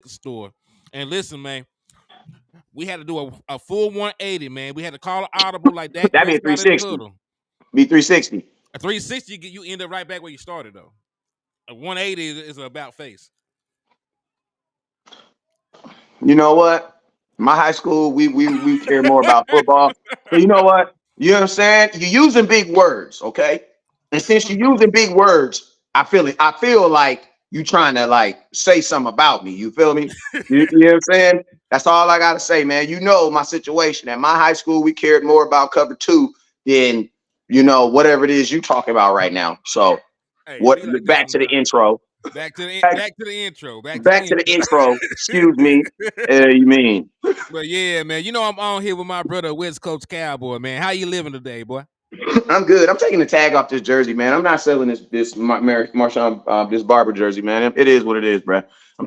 store. And listen, man, we had to do a full 180, man. We had to call an audible like Dak That'd be a Prescott in the 360. huddle. Be 360. A 360, you end up right back where you started, though. A 180 is about face. You know what? My high school, we care more about football. So you know what? You know what I'm saying? You're using big words, okay? And since you're using big words, I feel it. I feel like you trying to like say something about me. You feel me? You know what I'm saying? That's all I gotta say, man. You know my situation. At my high school, we cared more about cover two than whatever it is you talking about right now. So Hey, it what? be like that Back to the sometimes. intro. Back to the intro. Back to the Back to the intro. intro. Excuse me. You mean? But yeah, man, I'm on here with my brother, West Coast Cowboy, man. How you living today, boy? I'm good. I'm taking the tag off this jersey, man. I'm not selling this Marshawn this Barber jersey, man. It is what it is, bro.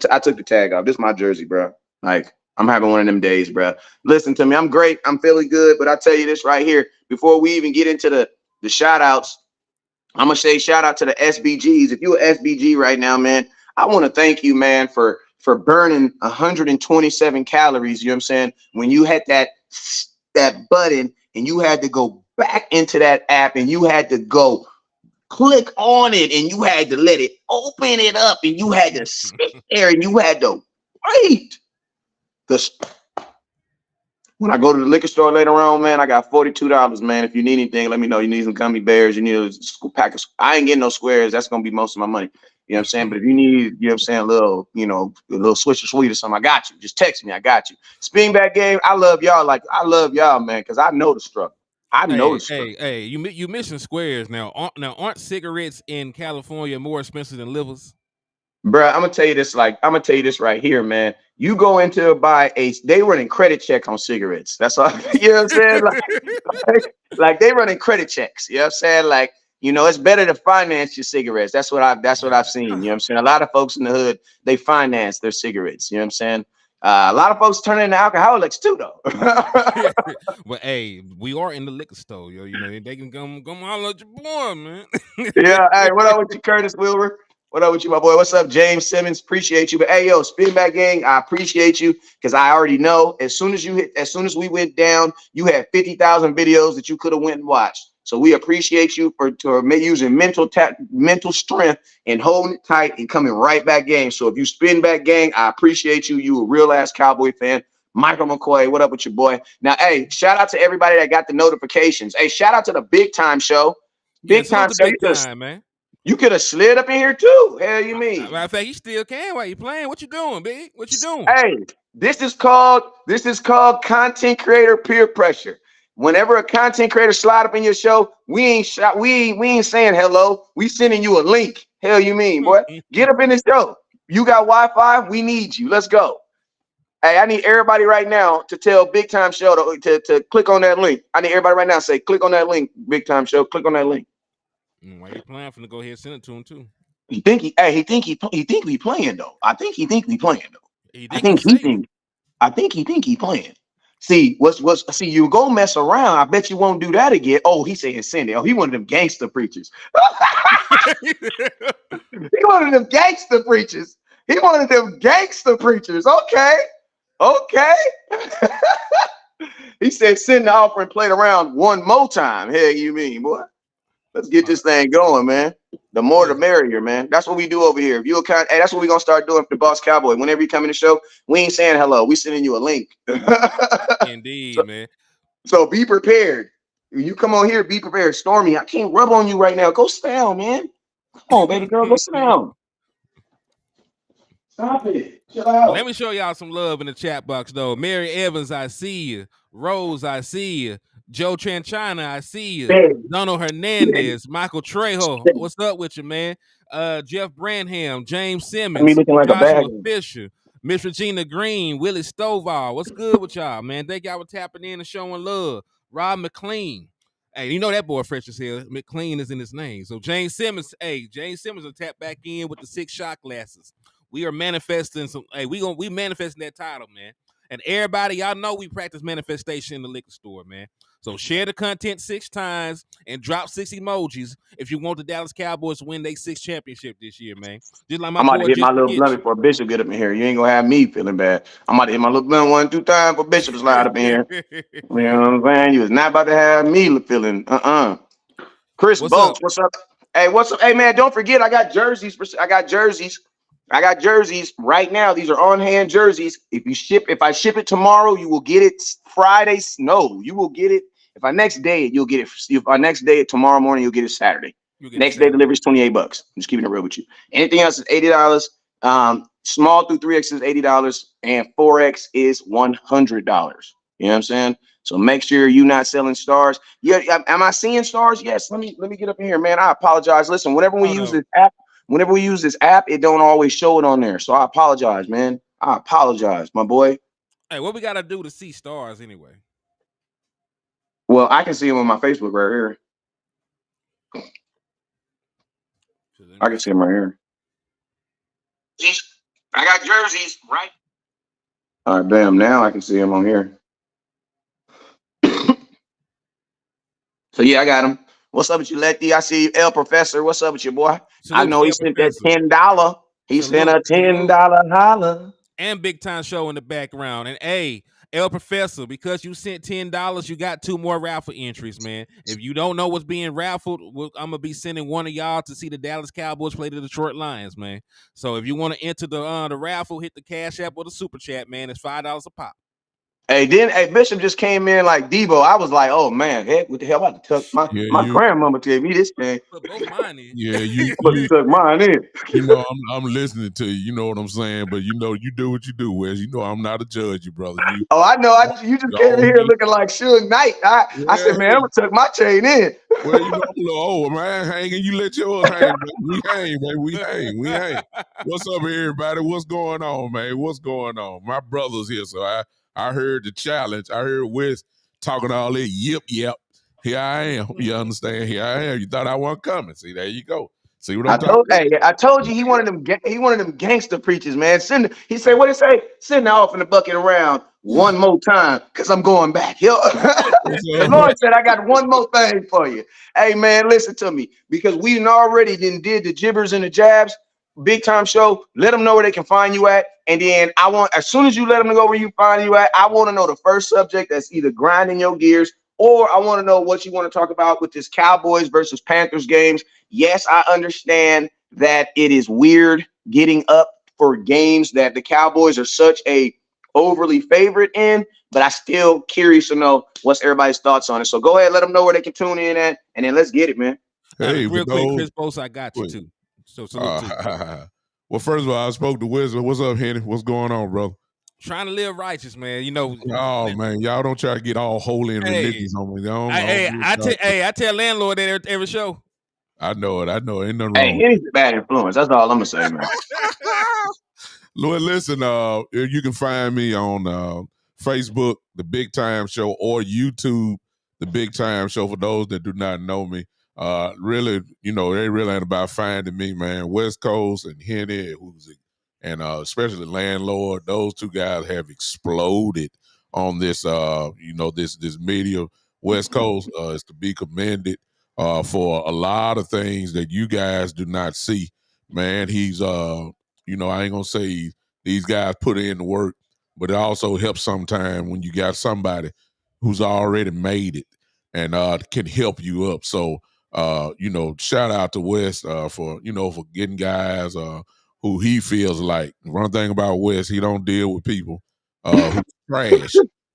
I took the tag off. This is my jersey, bro. Like I'm having one of them days, bro. Listen to me. I'm great. I'm feeling good. But I tell you this right here before we even get into the shout outs. I'm gonna say shout out to the SBGs. If you're an SBG right now, man, I want to thank you, man, for burning 127 calories. You know what I'm saying? When you had that button and you had to go back into that app and you had to go click on it and you had to let it open it up and you had to sit there and you had to wait. The When I go to the liquor store later on, man, I got $42, man. If you need anything, let me know. You need some gummy bears, you need a pack of. I ain't getting no squares. That's gonna be most of my money. You know what I'm saying? But if you need, you know what I'm saying, a little switch or sweet or something, I got you. Just text me. I got you. Spin back game. I love y'all. Like I love y'all, man, because I know the struggle. I know the struggle. Hey! You missing squares now? Aren't cigarettes in California more expensive than livers? Bro, I'm gonna tell you this. Like, I'm gonna tell you this right here, man. You go into buy they running credit check on cigarettes. That's all. You know what I'm saying? Like they running credit checks. You know what I'm saying? Like, it's better to finance your cigarettes. That's what I've seen. You know what I'm saying? A lot of folks in the hood, they finance their cigarettes. You know what I'm saying? A lot of folks turn into alcoholics too, though. Well, hey, we are in the liquor store, yo. They can come holler at your boy, man. Yeah. Hey, what up with you, Curtis Wilbur? What up with you, my boy? What's up, James Simmons? Appreciate you. But hey, yo, spin back gang, I appreciate you because I already know as soon as we went down, you had 50,000 videos that you could have went and watched. So we appreciate you for using mental strength and holding it tight and coming right back game. So if you spin back gang, I appreciate you. You a real ass Cowboy fan. Michael McCoy, what up with your boy? Now, hey, shout out to everybody that got the notifications. Hey, shout out to the Big Time Show. Yeah, Big Time salute the Show. big time, man. You could have slid up in here too. Hell, you mean? Matter of fact, you still can while you playing. What you doing, big? What you doing? Hey, this is called content creator peer pressure. Whenever a content creator slide up in your show, we ain't saying hello. We sending you a link. Hell, you mean, boy? Get up in the show. You got Wi-Fi? We need you. Let's go. Hey, I need everybody right now to tell Big Time Show to click on that link. I need everybody right now to say, click on that link, Big Time Show. Click on that link. While you playing, I'm finna go ahead and send it to him too. He think he playing though. I think he think we playing though. You I think think he's he safe? think he playing. See, you go mess around. I bet you won't do that again. Oh, he saying send it. Oh, he one of them gangster preachers. He one of them gangster preachers. He one of them gangster preachers. Okay. Okay. He said send the offer and play it around one more time. Hell, you mean, boy? Let's get this thing going, man. The more the Yes, merrier, man. That's what we do over here. If you hey, that's what we're gonna start doing for the Boss Cowboy. Whenever you come in the show, we ain't saying hello. We sending you a link. so, indeed, man. so be prepared. When you come on here, be prepared. Stormy, I can't rub on you right now. Go sit down, man. Come on, baby girl, go sit down. Stop it. Chill Let out. me show y'all some love in the chat box, though. Mary Evans, I see you. Rose, I see you. Joe Tranchina, I see you. Hey, Donald hey, Hernandez, Michael Trejo, hey. what's up with you, man? Jeff Branham, James Me Simmons, looking like a bag. Joshua Fisher, Miss Regina Green, Willie Stovall. What's good with y'all, man? Thank y'all for tapping in and showing love. Rob McLean. Hey, you know that boy fresh as hell. McLean is in his name. So James Simmons will tap back in with the 6 shot glasses. We are manifesting some. Hey, we manifesting that title, man. And everybody, y'all know we practice manifestation in the liquor store, man. So share the content 6 times and drop 6 emojis if you want the Dallas Cowboys to win their 6th championship this year, man. Just like my I'm about to boy hit my just little forget blunt before Bishop get up in here. You ain't gonna have me feeling bad. I'm about to hit my little blunt 1-2 times for Bishop to slide up in here. you. You know what I'm saying? You was not about to have me feeling Chris What's up? Boats, what's up? Hey, what's up? Hey man, don't forget I got jerseys. I got jerseys right now. These are on-hand jerseys. If I ship it tomorrow, you will get it Friday. No, you will get it. If I next day it, you'll get it. If I next day it tomorrow morning, you'll get it Saturday. Next day delivery is $28. I'm just keeping it real with you. Anything else is $80. Small through 3X is $80, and 4X is $100. You know what I'm saying? So make sure you're not selling stars. Yeah, am I seeing stars? Yes. Let me get up in here, man. I apologize. Listen, whenever we use this app, it don't always show it on there. So I apologize, man. I apologize, my boy. Hey, what we gotta do to see stars anyway? Well, I can see them on my Facebook right here. I can see them right here. I got jerseys, right? All right, bam. Now I can see them on here. So yeah, I got them. What's up with you, Letty? I see you, El Professor. What's up with you, boy? Salute I know he sent that $10. He sent a $10 holla. And Big Time Show in the background. And hey, El Professor, because you sent $10, you got 2 more raffle entries, man. If you don't know what's being raffled, I'm gonna be sending one of y'all to see the Dallas Cowboys play the Detroit Lions, man. So if you want to enter the raffle, hit the Cash App or the Super Chat, man. It's $5 a pop. Hey, Bishop just came in like Debo. I was like, oh man, heck, what the hell? I'm about to tuck my grandmama tell me this thing. Put both mine in. Yeah, you tuck mine in. You know, I'm listening to you. You know what I'm saying, but you know, you do what you do, Wes. You know, I'm not a judge, you brother. I know. You just came in here looking like Suge Knight. I said, man, I'm gonna tuck my chain in. Well, you know, I'm a little old, man. Hanging, you let yours hang. We hang, man. We hang. What's up, everybody? What's going on, man? What's going on? My brother's here, so I heard the challenge. I heard Wes talking all that. Yep. Here I am. You understand? Here I am. You thought I wasn't coming. See, there you go. See what I'm talking about? I told you he wanted them gangster preachers, man. He said, what did he say? Send the off in the bucket around one more time, because I'm going back. The Lord said, I got one more thing for you. Hey, man, listen to me. Because we already did the jibbers and the jabs. Big Time Show, let them know where they can find you at. And then as soon as you let them know where you find you at, I want to know the first subject that's either grinding your gears, or I want to know what you want to talk about with this Cowboys versus Panthers games. Yes, I understand that it is weird getting up for games that the Cowboys are such a overly favorite in, but I still curious to know what's everybody's thoughts on it. So go ahead, let them know where they can tune in at, and then let's get it, man. Hey, real quick, Chris Bosa, I got you too. So salute to you. Well, first of all, I spoke to Wizard. What's up, Henny? What's going on, bro? Trying to live righteous, man. You know. Oh man, y'all don't try to get all holy and religious on me. I tell landlord that every show. I know it. Ain't nothing wrong. Hey, he's a bad influence. That's all I'm gonna say, man. Lord, listen. You can find me on Facebook, The Big Time Show, or YouTube, The Big Time Show. For those that do not know me, really, you know, they really ain't about finding me, man. West Coast and Henny, and especially Landlord, those 2 guys have exploded on this, this media. West Coast is to be commended for a lot of things that you guys do not see. Man, he's, I ain't gonna say these guys put in the work, but it also helps sometimes when you got somebody who's already made it and can help you up. So, shout out to West for getting guys who he feels like. One thing about West, he don't deal with people who trash.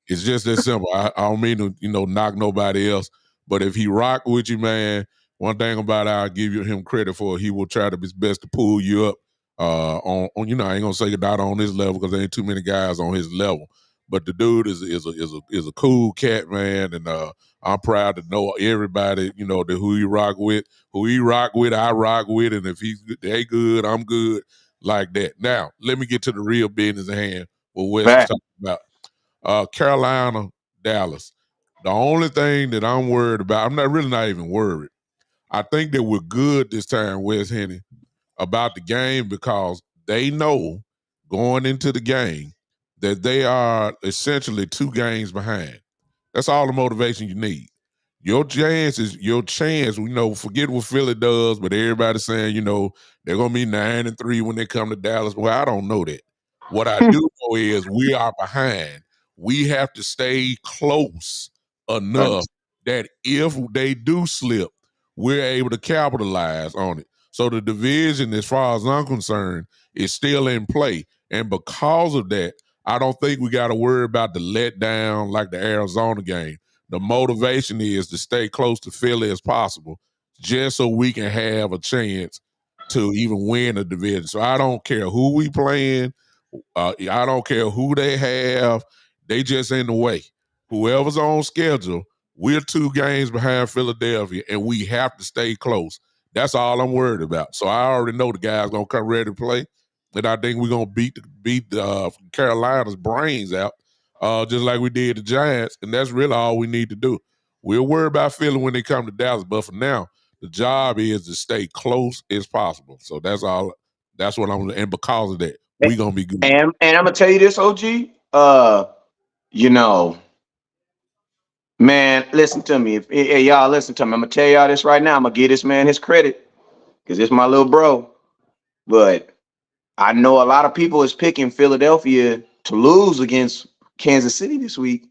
It's just that simple. I don't mean to, knock nobody else, but if he rock with you, man, one thing about it, I'll give him credit for, he will try his best to pull you up on I ain't gonna say not on this level because there ain't too many guys on his level. But the dude is a cool cat, man, and I'm proud to know everybody, who he rock with, I rock with, and if they good, I'm good, like that. Now, let me get to the real business at hand. What Wes is talking about, Carolina, Dallas. The only thing that I'm worried about, I'm not even worried. I think that we're good this time, Wes Henny, about the game because they know going into the game that they are essentially 2 games behind. That's all the motivation you need. Your chance, forget what Philly does, but everybody's saying, they're going to be 9-3 when they come to Dallas. Well, I don't know that. What I do know is we are behind. We have to stay close enough that if they do slip, we're able to capitalize on it. So the division, as far as I'm concerned, is still in play. And because of that, I don't think we got to worry about the letdown like the Arizona game. The motivation is to stay close to Philly as possible, just so we can have a chance to even win a division. So I don't care who we playing. I don't care who they have. They just in the way. Whoever's on schedule, we're 2 games behind Philadelphia, and we have to stay close. That's all I'm worried about. So I already know the guys going to come ready to play, and I think we're going to beat Carolina's brains out, just like we did the Giants, and that's really all we need to do. We'll worry about Philly when they come to Dallas, but for now, the job is to stay close as possible. So that's all. That's what I'm, and because of that, we're going to be good. And I'm going to tell you this, OG, man, listen to me. Hey, y'all, listen to me. I'm going to tell y'all this right now. I'm going to give this man his credit because it's my little bro. But I know a lot of people is picking Philadelphia to lose against Kansas City this week.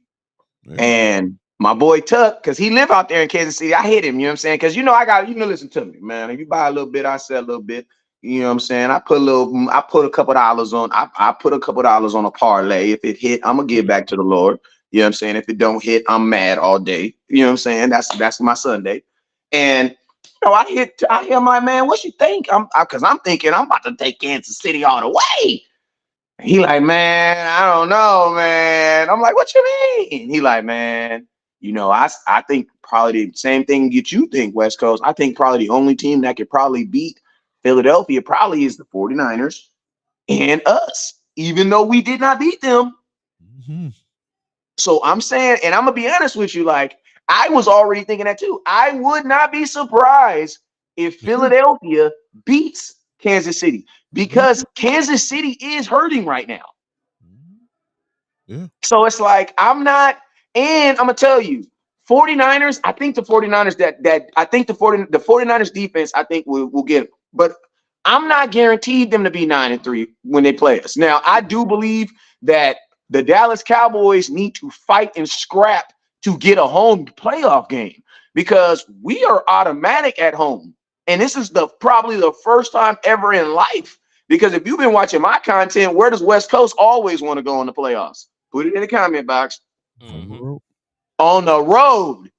Yeah. And my boy Tuck, because he live out there in Kansas City, I hit him, you know what I'm saying? Because, listen to me, man. If you buy a little bit, I sell a little bit. You know what I'm saying? I put a couple dollars on. I put a couple dollars on a parlay. If it hit, I'm going to give back to the Lord. You know what I'm saying? If it don't hit, I'm mad all day. You know what I'm saying? That's my Sunday. And I hear my man, what you think? Because I'm thinking I'm about to take Kansas City all the way. He like, man, I don't know, man. I'm like, what you mean? He like, man, I think probably the same thing that you think, West Coast. I think probably the only team that could probably beat Philadelphia probably is the 49ers and us, even though we did not beat them. Mm-hmm. So I'm saying, and I'm going to be honest with you, like, I was already thinking that too. I would not be surprised if Philadelphia beats Kansas City because Kansas City is hurting right now. Yeah. So it's like, I'm not, and I'm going to tell you, 49ers, I think the 49ers the 49ers defense, I think will get it. But I'm not guaranteed them to be 9-3 when they play us. Now, I do believe that the Dallas Cowboys need to fight and scrap to get a home playoff game because we are automatic at home. And this is probably the first time ever in life. Because if you've been watching my content, where does West Coast always want to go in the playoffs? Put it in the comment box. Mm-hmm. On the road.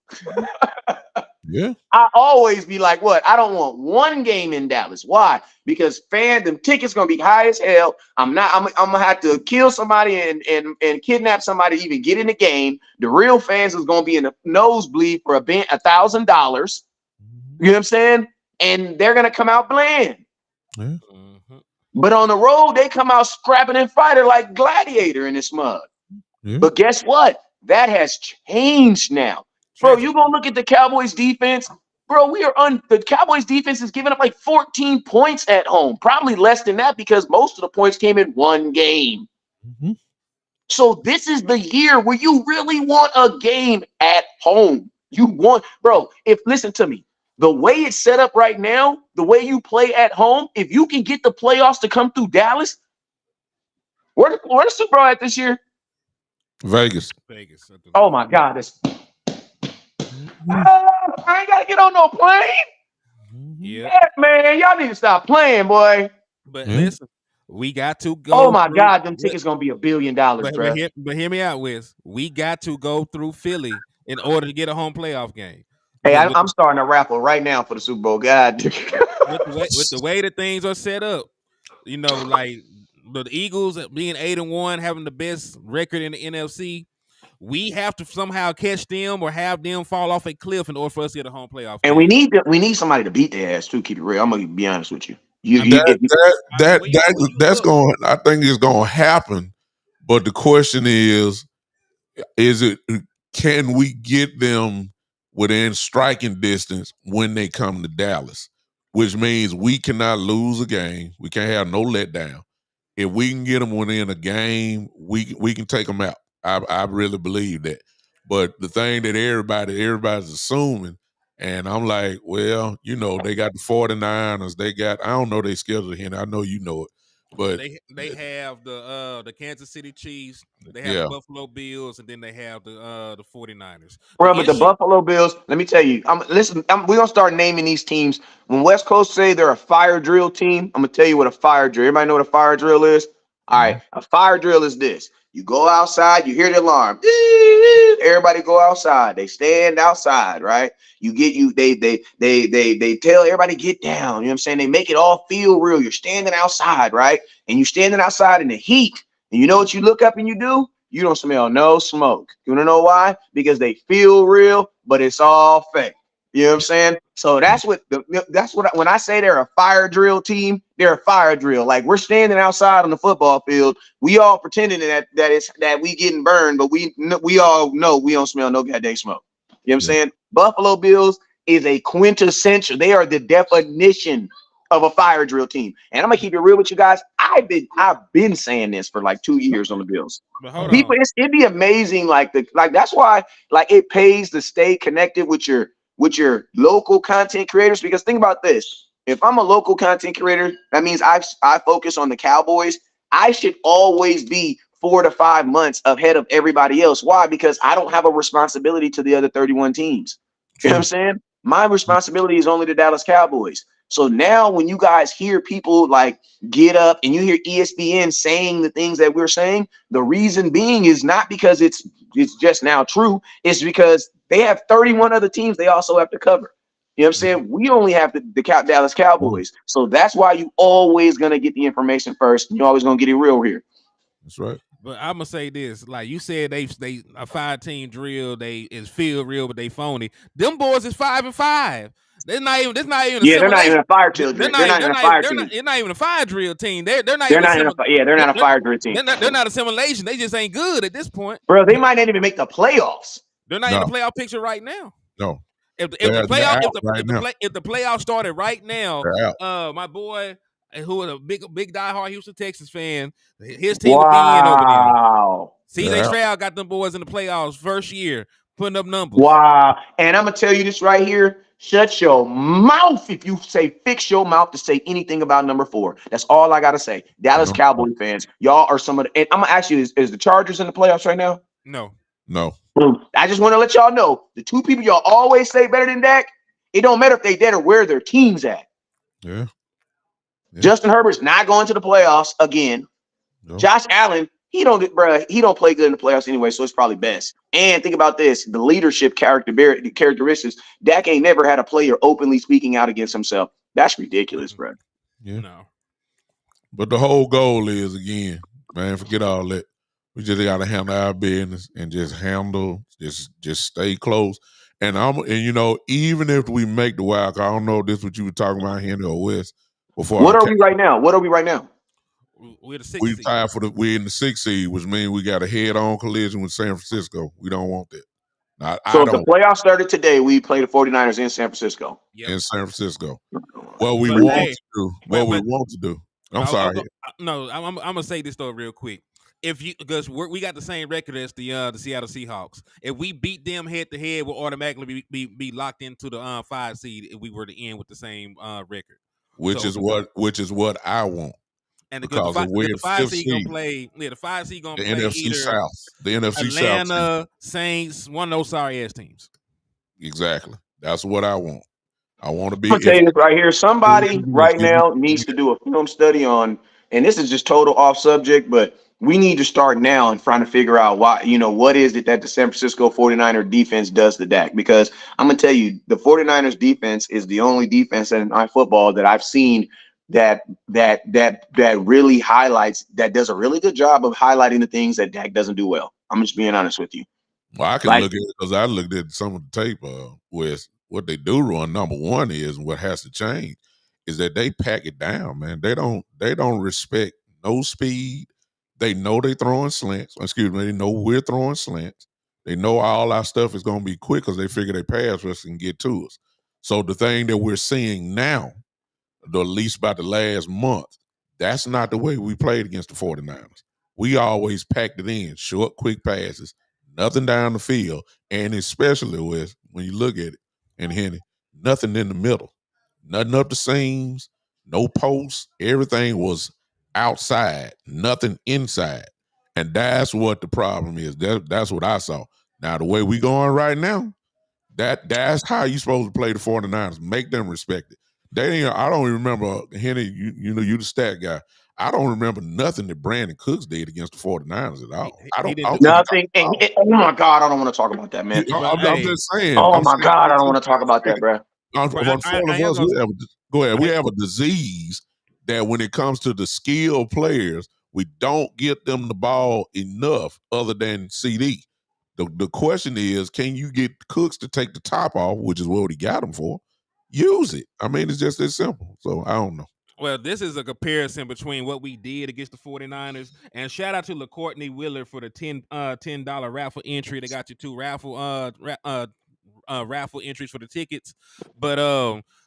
Yeah. I always be like, what? I don't want one game in Dallas. Why? Because them tickets gonna be high as hell. I'm gonna have to kill somebody and kidnap somebody to even get in the game. The real fans is gonna be in the nosebleed for $1,000. You know what I'm saying? And they're gonna come out bland. Yeah. Mm-hmm. But on the road, they come out scrapping and fighting like gladiator in this mud. Yeah. But guess what? That has changed now. Bro, you gonna look at the Cowboys defense. Bro, the Cowboys defense is giving up like 14 points at home. Probably less than that because most of the points came in one game. Mm-hmm. So this is the year where you really want a game at home. Listen to me. The way it's set up right now, the way you play at home, if you can get the playoffs to come through Dallas, where the Super Bowl at this year? Vegas. Oh my God. I ain't got to get on no plane. Yeah, man. Y'all need to stop playing, boy. But listen, we got to go. Oh my God, them tickets going to be $1 billion, bro. But hear me out, Wiz. We got to go through Philly in order to get a home playoff game. Hey, I'm starting a raffle right now for the Super Bowl. God. with the way that things are set up, like the Eagles being 8-1, having the best record in the NFC, we have to somehow catch them or have them fall off a cliff in order for us to get a home playoff game. And we need somebody to beat their ass too. Keep it real. I'm gonna be honest with you. That's going. I think it's going to happen. But the question is it? Can we get them within striking distance when they come to Dallas? Which means we cannot lose a game. We can't have no letdown. If we can get them within a game, we can take them out. I really believe that. But the thing that everybody's assuming, and I'm like, well, they got the 49ers. They got, I don't know their schedule here. I know you know it. But they have the Kansas City Chiefs, they have yeah. the Buffalo Bills, and then they have the 49ers. Bro, but the Buffalo Bills, let me tell you, we're gonna start naming these teams. When West Coast say they're a fire drill team, I'm gonna tell you what a fire drill. Everybody know what a fire drill is? All right, a fire drill is this. You go outside, you hear the alarm. Everybody go outside. They stand outside, right? They tell everybody get down. You know what I'm saying? They make it all feel real. You're standing outside, right? And you're standing outside in the heat. And you know what you look up and you do? You don't smell no smoke. You want to know why? Because they feel real, but it's all fake. You know what I'm saying? So when I say they're a fire drill team, they're a fire drill. Like we're standing outside on the football field, we all pretending that we getting burned, but we all know we don't smell no goddamn smoke. You know what I'm saying? Buffalo Bills is a quintessential. They are the definition of a fire drill team. And I'm gonna keep it real with you guys. I've been saying this for like 2 years on the Bills. People, it'd be amazing. That's why it pays to stay connected with your local content creators. Because think about this: if I'm a local content creator, that means I focus on the Cowboys. I should always be 4 to 5 months ahead of everybody else. Why? Because I don't have a responsibility to the other 31 teams. You know what I'm saying? My responsibility is only the Dallas Cowboys. So now when you guys hear people like get up and you hear ESPN saying the things that we're saying, the reason being is not because it's just now true. It's because they have 31 other teams they also have to cover. You know what I'm saying? We only have the Dallas Cowboys. So that's why you always going to get the information first. You're always going to get it real here. That's right. But I'm gonna say this: like you said, they a 5-team drill. They is feel real, but they phony. Them boys is 5-5. They're not even. They're not even. Yeah, they're not even a fire drill. They're not even a fire team. They're not even a fire drill team. They're not They're even. they're not a fire drill team. They're not assimilation. They just ain't good at this point, bro. They might not even make the playoffs. They're not in the playoff picture right now. No. If the playoffs started right now, my boy, who is a big diehard Houston Texans fan, his team would be in over there. CJ Stroud got them boys in the playoffs first year, putting up numbers. Wow. And I'm gonna tell you this right here. Shut your mouth if you fix your mouth to say anything about number 4. That's all I gotta say. Dallas Cowboy fans, y'all are some of the. And I'm gonna ask you: is the Chargers in the playoffs right now? No. I just want to let y'all know the 2 people y'all always say better than Dak. It don't matter if they dead or where their team's at. Yeah. Justin Herbert's not going to the playoffs again. No. Josh Allen, he don't play good in the playoffs anyway, so it's probably best. And think about this: the leadership characteristics. Dak ain't never had a player openly speaking out against himself. That's ridiculous, bro. Yeah. No. But the whole goal is, again, man, forget all that. We just got to handle our business and just stay close. And even if we make the wild card, I don't know if this is what you were talking about, Henry or West. What are we right now? We're the 6th we seed. tied we're in the 6th seed, which means we got a head-on collision with San Francisco. We don't want that. So if the playoffs started today, we play the 49ers in San Francisco. Yep. In San Francisco. What we want to do. I'm sorry. I'm gonna say this though real quick. Because we got the same record as the Seattle Seahawks. If we beat them head to head, we'll automatically be locked into the 5 seed if we were to end with the same record. Which is what I want. And the 5 seed gonna play. Yeah, the 5 seed gonna play NFC South. The NFC Atlanta, South. Atlanta, Saints, one of those sorry ass teams. Exactly. That's what I want. I want to be. I'm telling you this right here. Somebody right now needs to do a film study on, and this is just total off subject, but we need to start now and trying to figure out why, what is it that the San Francisco 49er defense does to Dak? Because I'm going to tell you, the 49ers defense is the only defense in football that I've seen that really highlights, that does a really good job of highlighting the things that Dak doesn't do well. I'm just being honest with you. Well, I can look at it because I looked at some of the tape with what they do run. Number one is, what has to change is that they pack it down, man. They don't respect no speed. They know they throwing slants. Excuse me. They know we're throwing slants. They know all our stuff is going to be quick because they figure they pass rush can get to us. So the thing that we're seeing now, at least about the last month, that's not the way we played against the 49ers. We always packed it in, short, quick passes, nothing down the field, and especially with when you look at it, and Henny, nothing in the middle, nothing up the seams, no posts. Everything was outside, nothing inside, and that's what the problem is. That's what I saw. Now the way we going right now, that's how you supposed to play the 49ers. Make them respect it. I don't even remember, Henny, you know, you the stat guy. I don't remember nothing that Brandon Cooks did against the 49ers at all. I He don't didn't. think Nothing. Oh my God, I don't want to talk about that, man. Well, I'm hey, just saying. Oh I'm my saying God, I don't want to talk about that, bro. unfortunately I for am us, gonna. go ahead. We I, have a disease that when it comes to the skilled players, we don't get them the ball enough other than CD. The question is, can you get Cooks to take the top off, which is what he got him for? Use it. I mean, it's just that simple. So I don't know. Well, this is a comparison between what we did against the 49ers. And shout out to LaCourtney Willard for the $10 raffle entry. They got you two raffle entries for the tickets. But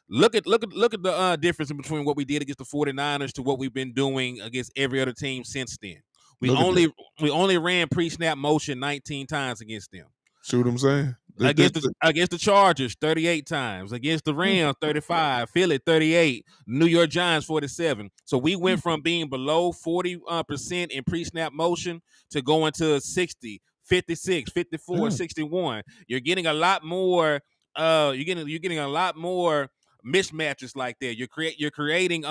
look at the difference in between what we did against the 49ers to what we've been doing against every other team since then. We Look at that. only ran pre-snap motion 19 times against them. See what I'm saying? Against the Chargers, 38 times. Against the Rams, 35. Philly, 38. New York Giants, 47. So we went from being below 40% in pre-snap motion to going to 60, 56, 54, 61. You're getting a lot more. You're getting a lot more mismatches like that. You're creating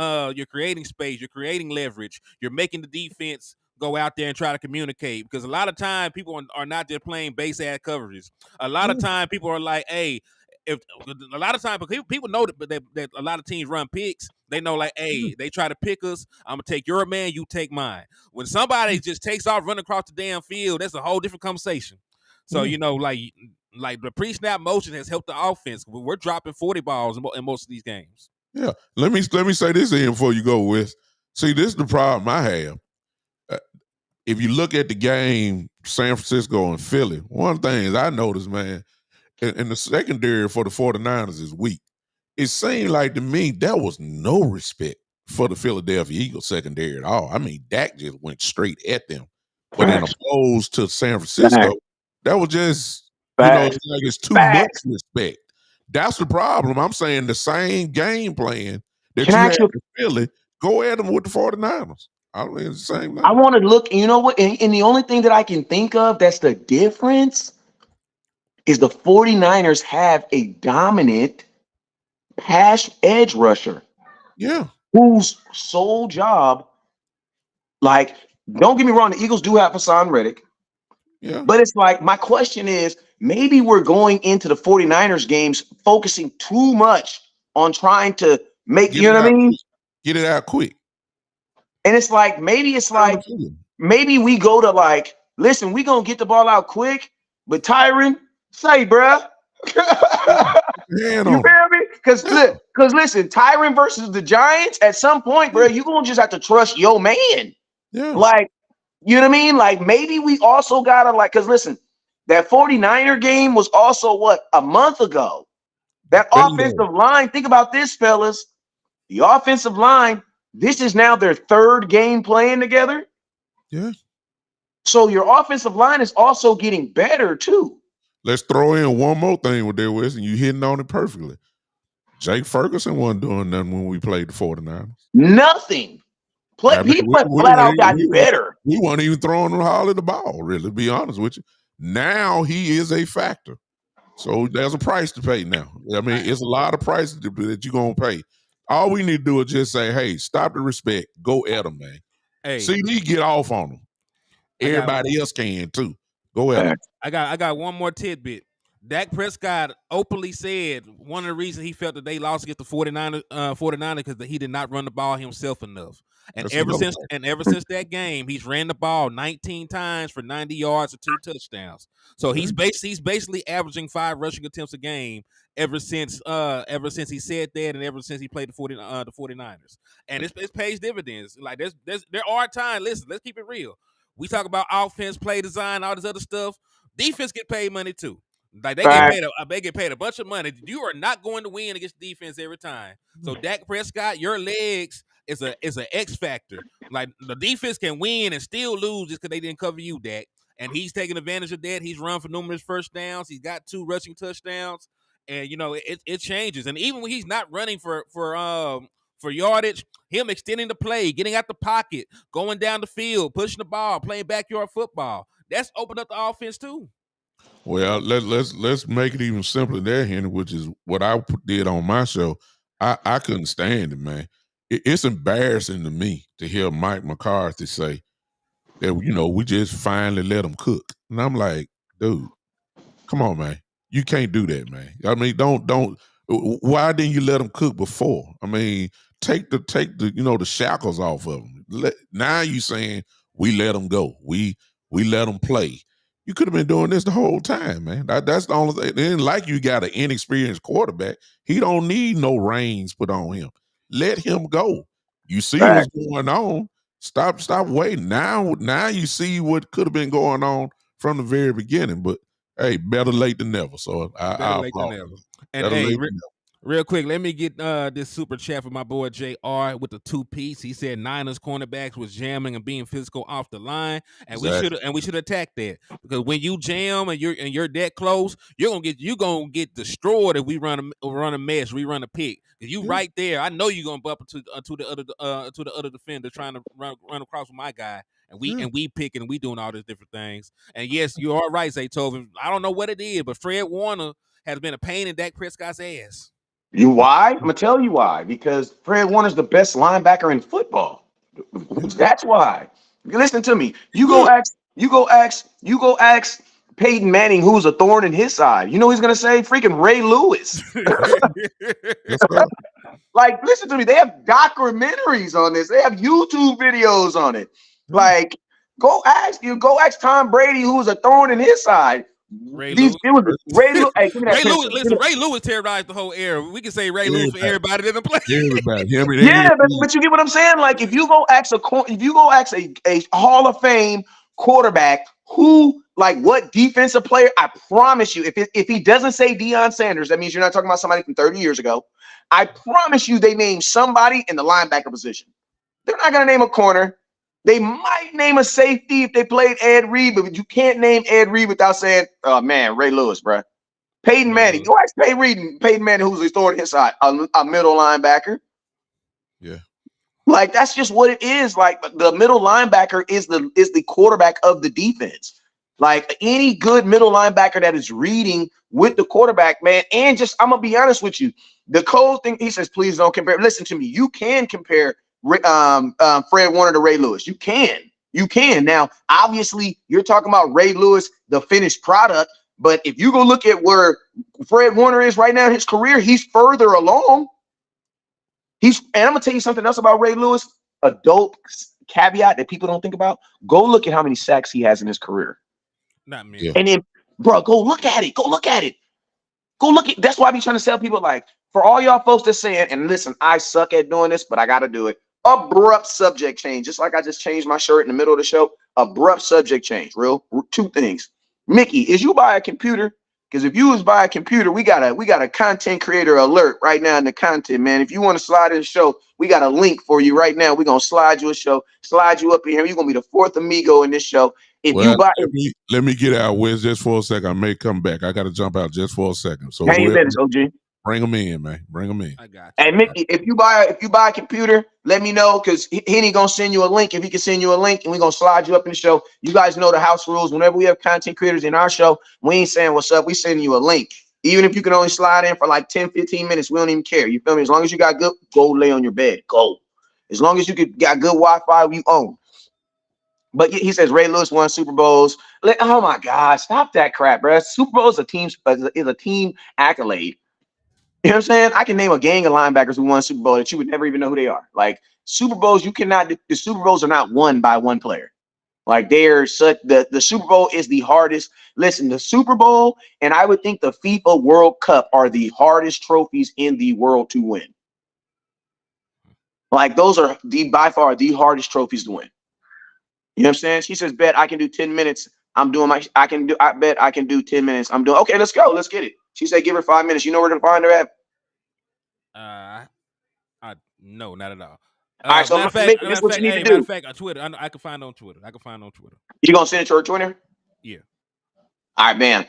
space. You're creating leverage. You're making the defense go out there and try to communicate, because a lot of time people are not just playing base ad coverages. A lot of time people are like, hey, if a lot of time people know that a lot of teams run picks, they know like, hey, they try to pick us. I'm gonna take your man, you take mine. When somebody just takes off, running across the damn field, that's a whole different conversation. So you know, like the pre-snap motion has helped the offense. We're dropping 40 balls in most of these games. Yeah. Let me say this in before you go with. See, this is the problem I have. If you look at the game, San Francisco and Philly, one thing I noticed, man, in the secondary for the 49ers is weak. It seemed like to me there was no respect for the Philadelphia Eagles secondary at all. I mean, Dak just went straight at them. But in opposed to San Francisco, that was just, it's like it's too much respect. That's the problem. I'm saying the same game plan that you had in Philly, go at them with the 49ers. I mean, it's the same thing. I want to look, you know what? And the only thing that I can think of that's the difference is the 49ers have a dominant pass edge rusher. Yeah. Whose sole job, like, don't get me wrong, the Eagles do have Hassan Reddick. Yeah. But it's like, my question is, maybe we're going into the 49ers games focusing too much on trying to make, you know what I mean? Get it out quick. And it's like, maybe we go to like, listen, we gonna get the ball out quick, but Tyron, say, bruh. You feel me? Because listen, Tyron versus the Giants, at some point, bro, you gonna just have to trust your man. Yeah. Like, you know what I mean? Like, maybe we also gotta, like, because listen, that 49er game was also what, a month ago. That offensive line, think about this, fellas. The offensive line, this is now their third game playing together. Yeah. So your offensive line is also getting better too. Let's throw in one more thing with that, Wes, and you hitting on it perfectly. Jake Ferguson wasn't doing nothing when we played the 49ers. Nothing. He flat out got better. We weren't even throwing him hardly the ball, really, to be honest with you. Now he is a factor. So there's a price to pay now. I mean, it's a lot of prices that you're going to pay. All we need to do is just say, hey, stop the respect. Go at him, man. Hey, CD, get off on him. Everybody else can, too. Go at him. I got one more tidbit. Dak Prescott openly said one of the reasons he felt that they lost against the 49ers because he did not run the ball himself enough. And ever since that game, he's ran the ball 19 times for 90 yards and 2 touchdowns. So he's basically averaging 5 rushing attempts a game ever since he said that, and ever since he played the 49ers. And it pays dividends. Like there are times. Listen, let's keep it real. We talk about offense, play design, all this other stuff. Defense get paid money too. Like they get paid a bunch of money. You are not going to win against defense every time. So Dak Prescott, your legs is a X factor. Like the defense can win and still lose just because they didn't cover you, Dak. and he's taking advantage of that. He's run for numerous first downs. He's got 2 rushing touchdowns, and it changes. And even when he's not running for yardage, him extending the play, getting out the pocket, going down the field, pushing the ball, playing backyard football, that's opened up the offense too. Well, let's make it even simpler there, Henry, which is what I did on my show. I couldn't stand it, man. It's embarrassing to me to hear Mike McCarthy say that we just finally let him cook, and I'm like, dude, come on, man, you can't do that, man. I mean, don't. Why didn't you let him cook before? I mean, take the the shackles off of him. Now you saying we let him go, we let him play. You could have been doing this the whole time, man. That's the only thing. It ain't like you got an inexperienced quarterback. He don't need no reins put on him. Let him go. You see what's going on. Stop waiting. Now you see what could have been going on from the very beginning. But hey, better late than never. So I Late than applaud never. you. And Better hey, late than never. real quick, let me get this super chat from my boy JR with the 2-piece. He said Niners cornerbacks was jamming and being physical off the line, and Exactly. we should attack that, because when you jam and you're that close, you're gonna get destroyed if we run a mesh, we run a pick. If you right there, I know you're gonna bump into the other defender trying to run across with my guy. And we picking and we doing all these different things. And yes, you are right, Zaytoven. I don't know what it is, but Fred Warner has been a pain in Dak Prescott's ass. Why? I'm gonna tell you why. Because Fred Warner's the best linebacker in football. That's why. Listen to me. You go ask Peyton Manning who's a thorn in his side. You know he's gonna say freaking Ray Lewis. Yes, sir. Like, listen to me. They have documentaries on this. They have YouTube videos on it. Like, go ask Tom Brady who's a thorn in his side. Ray Lewis. It was Ray Lewis. Hey, give me that Ray pen. Lewis. Listen, Ray Lewis terrorized the whole era. We can say Ray Lewis for everybody that didn't play. Everybody. Yeah, but you get what I'm saying. Like, if you go ask a Hall of Fame quarterback who, like, what defensive player, I promise you, if he doesn't say Deion Sanders, that means you're not talking about somebody from 30 years ago. I promise you, they name somebody in the linebacker position. They're not gonna name a corner. They might name a safety if they played Ed Reed, but you can't name Ed Reed without saying, "Oh man, Ray Lewis, bro." Peyton Manning. Go ask Peyton Manning who's his thorn in his side, a middle linebacker. Yeah. Like, that's just what it is. Like, the middle linebacker is the quarterback of the defense. Like, any good middle linebacker that is reading with the quarterback, man. And just, I'm gonna be honest with you, the Cole thing. He says, please don't compare. Listen to me. You can compare Fred Warner to Ray Lewis. You can. Now, obviously, you're talking about Ray Lewis, the finished product. But if you go look at where Fred Warner is right now in his career, he's further along. And I'm gonna tell you something else about Ray Lewis, a dope caveat that people don't think about. Go look at how many sacks he has in his career. Not me. Yeah. And then, bro, go look at it. That's why I be trying to tell people, like, for all y'all folks that's saying, and listen, I suck at doing this, but I gotta do it. Abrupt subject change. Just like I just changed my shirt in the middle of the show. Abrupt subject change. Two things. Mickey, is you buy a computer? Because if you was by a computer, we got a content creator alert right now in the content, man. If you want to slide in the show, we got a link for you right now. We're gonna slide you a show, slide you up in here. You're gonna be the fourth amigo in this show. Let me get out, Wiz, just for a second. I may come back. I gotta jump out just for a second. So hang your business, OG. Bring them in, man. Bring them in. I got you. And Mickey, if you buy a computer, let me know, because Henny gonna send you a link. If he can send you a link, and we're gonna slide you up in the show. You guys know the house rules. Whenever we have content creators in our show, we ain't saying what's up. We sending you a link. Even if you can only slide in for like 10, 15 minutes, we don't even care. You feel me? As long as you got good, go lay on your bed. Go. As long as you got good Wi-Fi, you own. But he says Ray Lewis won Super Bowls. Oh my God, stop that crap, bro. Super Bowl is a team accolade. You know what I'm saying? I can name a gang of linebackers who won Super Bowl that you would never even know who they are. Like, Super Bowls, the Super Bowls are not won by one player. Like, they're the Super Bowl is the hardest. Listen, the Super Bowl and I would think the FIFA World Cup are the hardest trophies in the world to win. Like, those are by far the hardest trophies to win. You know what I'm saying? She says, bet I can do 10 minutes. I bet I can do 10 minutes. Okay, let's go. Let's get it. She said, give her 5 minutes. You know where to find her at? No, not at all. All right, so matter of fact, this is what you need to do. Matter of fact, on Twitter, I can find on Twitter. You gonna send it to her Twitter? All right, man.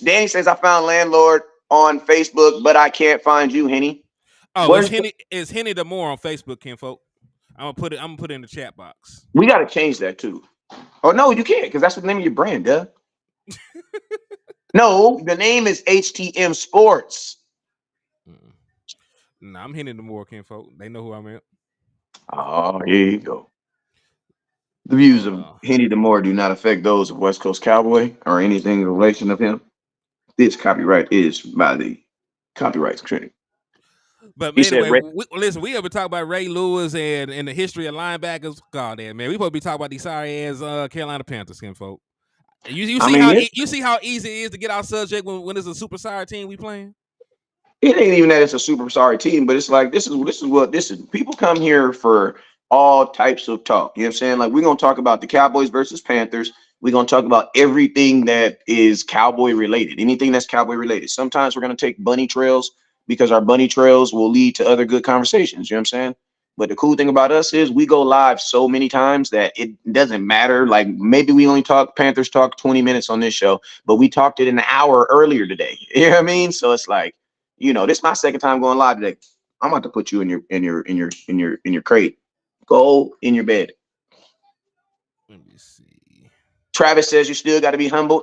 Danny says I found landlord on Facebook, but I can't find you, Henny. Oh, Where's it's Hennythemoor on Facebook, kinfolk. I'm gonna put it in the chat box. we got to change that too. Oh no, you can't because that's the name of your brand, duh. No, the name is HTM Sports. Nah, I'm Hennythemoor, kinfolk. They know who I'm at. Oh, here you go. The views of Hennythemoor do not affect those of West Coast Cowboy or anything in relation of him. This copyright is by the copyrights critic. But He said, anyway, listen, we ever talk about Ray Lewis and the history of linebackers? God damn, man, we supposed to be talking about these sorry ass Carolina Panthers, kinfolk. You see how easy it is to get our subject when it's a super sorry team we playing? It ain't even that it's a super sorry team, but it's like this is. People come here for all types of talk. You know what I'm saying? Like we're gonna talk about the Cowboys versus Panthers. We're gonna talk about everything that is Cowboy related, anything that's Cowboy related. Sometimes we're gonna take bunny trails because our bunny trails will lead to other good conversations. You know what I'm saying? But the cool thing about us is we go live so many times that it doesn't matter. Like maybe we only talk Panthers talk 20 minutes on this show, but we talked it an hour earlier today. You know what I mean? So it's like, this is my second time going live today. I'm about to put you in your crate. Go in your bed. Let me see. Travis says you still got to be humble.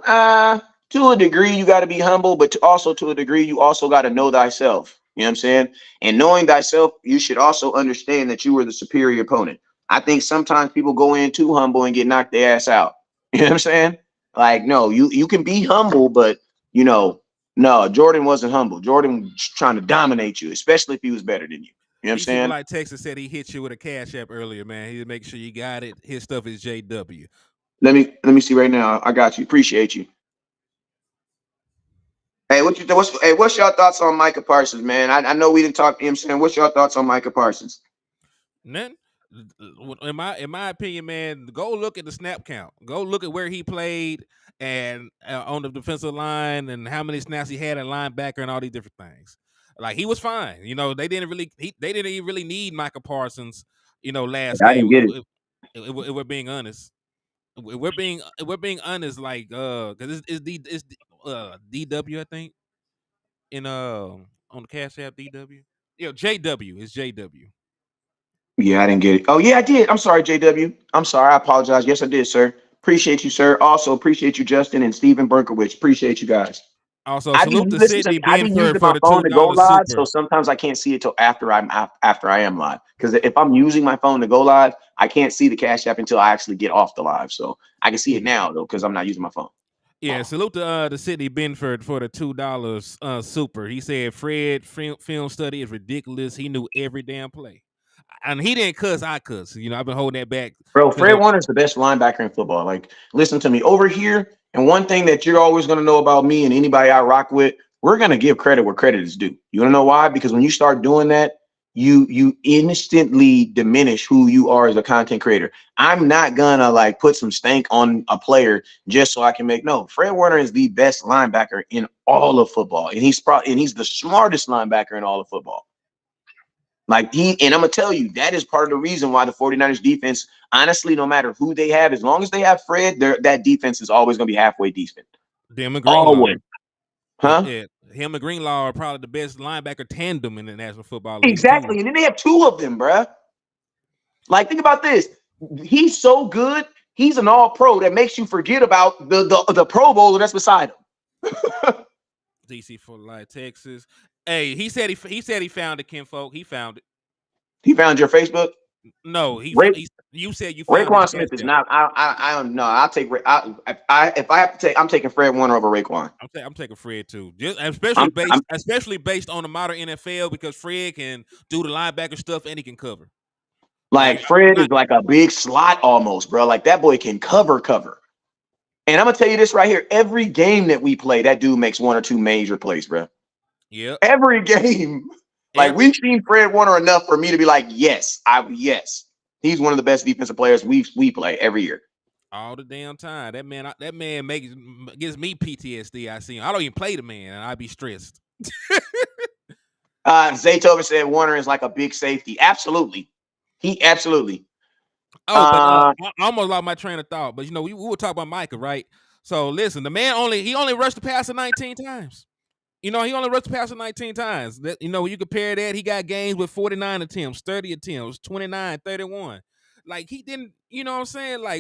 To a degree, you got to be humble, but also to a degree, you also got to know thyself. You know what I'm saying? And knowing thyself, you should also understand that you were the superior opponent. I think sometimes people go in too humble and get knocked their ass out. You know what I'm saying? Like, no, you can be humble, but no, Jordan wasn't humble. Jordan was trying to dominate you, especially if he was better than you. You know what I'm saying? Like Texas said, he hit you with a cash app earlier, man. He make sure you got it. His stuff is JW. Let me see right now. I got you. Appreciate you. Hey, what's your thoughts on Micah Parsons, man? I know we didn't talk to him, saying what's your thoughts on Micah Parsons? Nothing. In my opinion, man, go look at the snap count. Go look at where he played and on the defensive line and how many snaps he had at linebacker and all these different things. Like he was fine. They didn't even really need Micah Parsons. Last I game. didn't get it. If we're being honest. We're being honest, like because it's DW, I think, on the Cash App DW. JW is JW. Yeah, I didn't get it. Oh yeah, I did. I'm sorry, JW. I'm sorry. I apologize. Yes, I did, sir. Appreciate you, sir. Also appreciate you, Justin and Stephen Berkowitz. Appreciate you guys. Also, salute to Sydney I've been using Benford my for the phone to go $2 live, super. so sometimes I can't see it till after I am live. Because if I'm using my phone to go live, I can't see the Cash App until I actually get off the live. So I can see it now though, because I'm not using my phone. Yeah, salute to Sydney Benford for the $2 super. He said Fred film study is ridiculous. He knew every damn play. And he didn't cuss, I cuss. I've been holding that back. Bro, Fred Warner's the best linebacker in football. Like, listen to me over here. And one thing that you're always going to know about me and anybody I rock with, we're going to give credit where credit is due. You want to know why? Because when you start doing that, you instantly diminish who you are as a content creator. I'm not gonna like put some stank on a player just so I can Fred Warner is the best linebacker in all of football. And he's the smartest linebacker in all of football. And I'm going to tell you, that is part of the reason why the 49ers defense, honestly, no matter who they have, as long as they have Fred, that defense is always going to be halfway decent. Them and Greenlaw. Always. Huh? Yeah, him and Greenlaw are probably the best linebacker tandem in the National Football League. Exactly. Too. And then they have two of them, bruh. Like, think about this. He's so good. He's an all-pro that makes you forget about the Pro Bowler that's beside him. DC for Life, Texas. Hey, he said he found it, kinfolk. He found it. He found your Facebook? No, you said you found Raekwon Smith is not. I don't know. I'll take. If I have to take, I'm taking Fred Warner over Raekwon. I'm taking Fred too, especially based on the modern NFL because Fred can do the linebacker stuff and he can cover. Like Fred is like a big slot almost, bro. Like that boy can cover. And I'm gonna tell you this right here: every game that we play, that dude makes one or two major plays, bro. Yeah. Every game. Like we've seen Fred Warner enough for me to be like, yes. He's one of the best defensive players we play every year. All the damn time. That man gives me PTSD. I see him. I don't even play the man, and I'd be stressed. Zaytoven said Warner is like a big safety. Absolutely. He absolutely. Oh, but I almost lost my train of thought. But we were talking about Micah, right? So listen, the man only rushed the passer 19 times. He only rushed the passer 19 times. When you compare that, he got games with 49 attempts, 30 attempts, 29, 31. Like he didn't, you know what I'm saying? I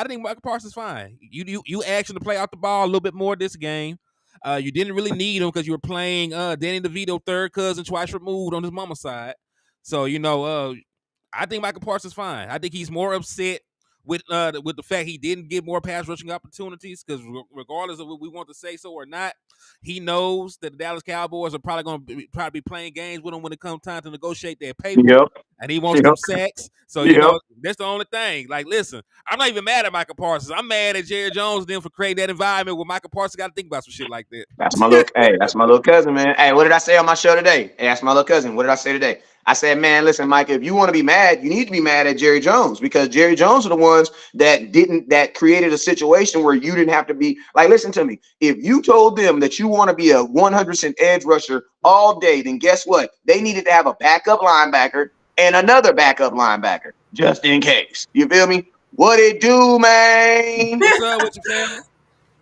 think Michael Parsons fine. You asked him to play out the ball a little bit more this game. You didn't really need him because you were playing Danny DeVito, third cousin, twice removed on his mama's side. So I think Michael Parsons fine. I think he's more upset with the fact he didn't get more pass rushing opportunities because regardless of what we want to say so or not, he knows that the Dallas Cowboys are probably going to be playing games with him when it comes time to negotiate their paper. Yep. And he wants Yep. them sacks. So, Yep. that's the only thing. Like, listen, I'm not even mad at Michael Parsons. I'm mad at Jerry Jones and them for creating that environment where Michael Parsons got to think about some shit like that. That's my little cousin, man. Hey, what did I say on my show today? Hey, that's my little cousin. What did I say today? I said, man, listen, Mike, if you want to be mad, you need to be mad at Jerry Jones because Jerry Jones are the ones that created a situation where you didn't have to be like, listen to me. If you told them that you want to be a 100% edge rusher all day, then guess what? They needed to have a backup linebacker and another backup linebacker just in case. You feel me? What it do, man? What's up with your family?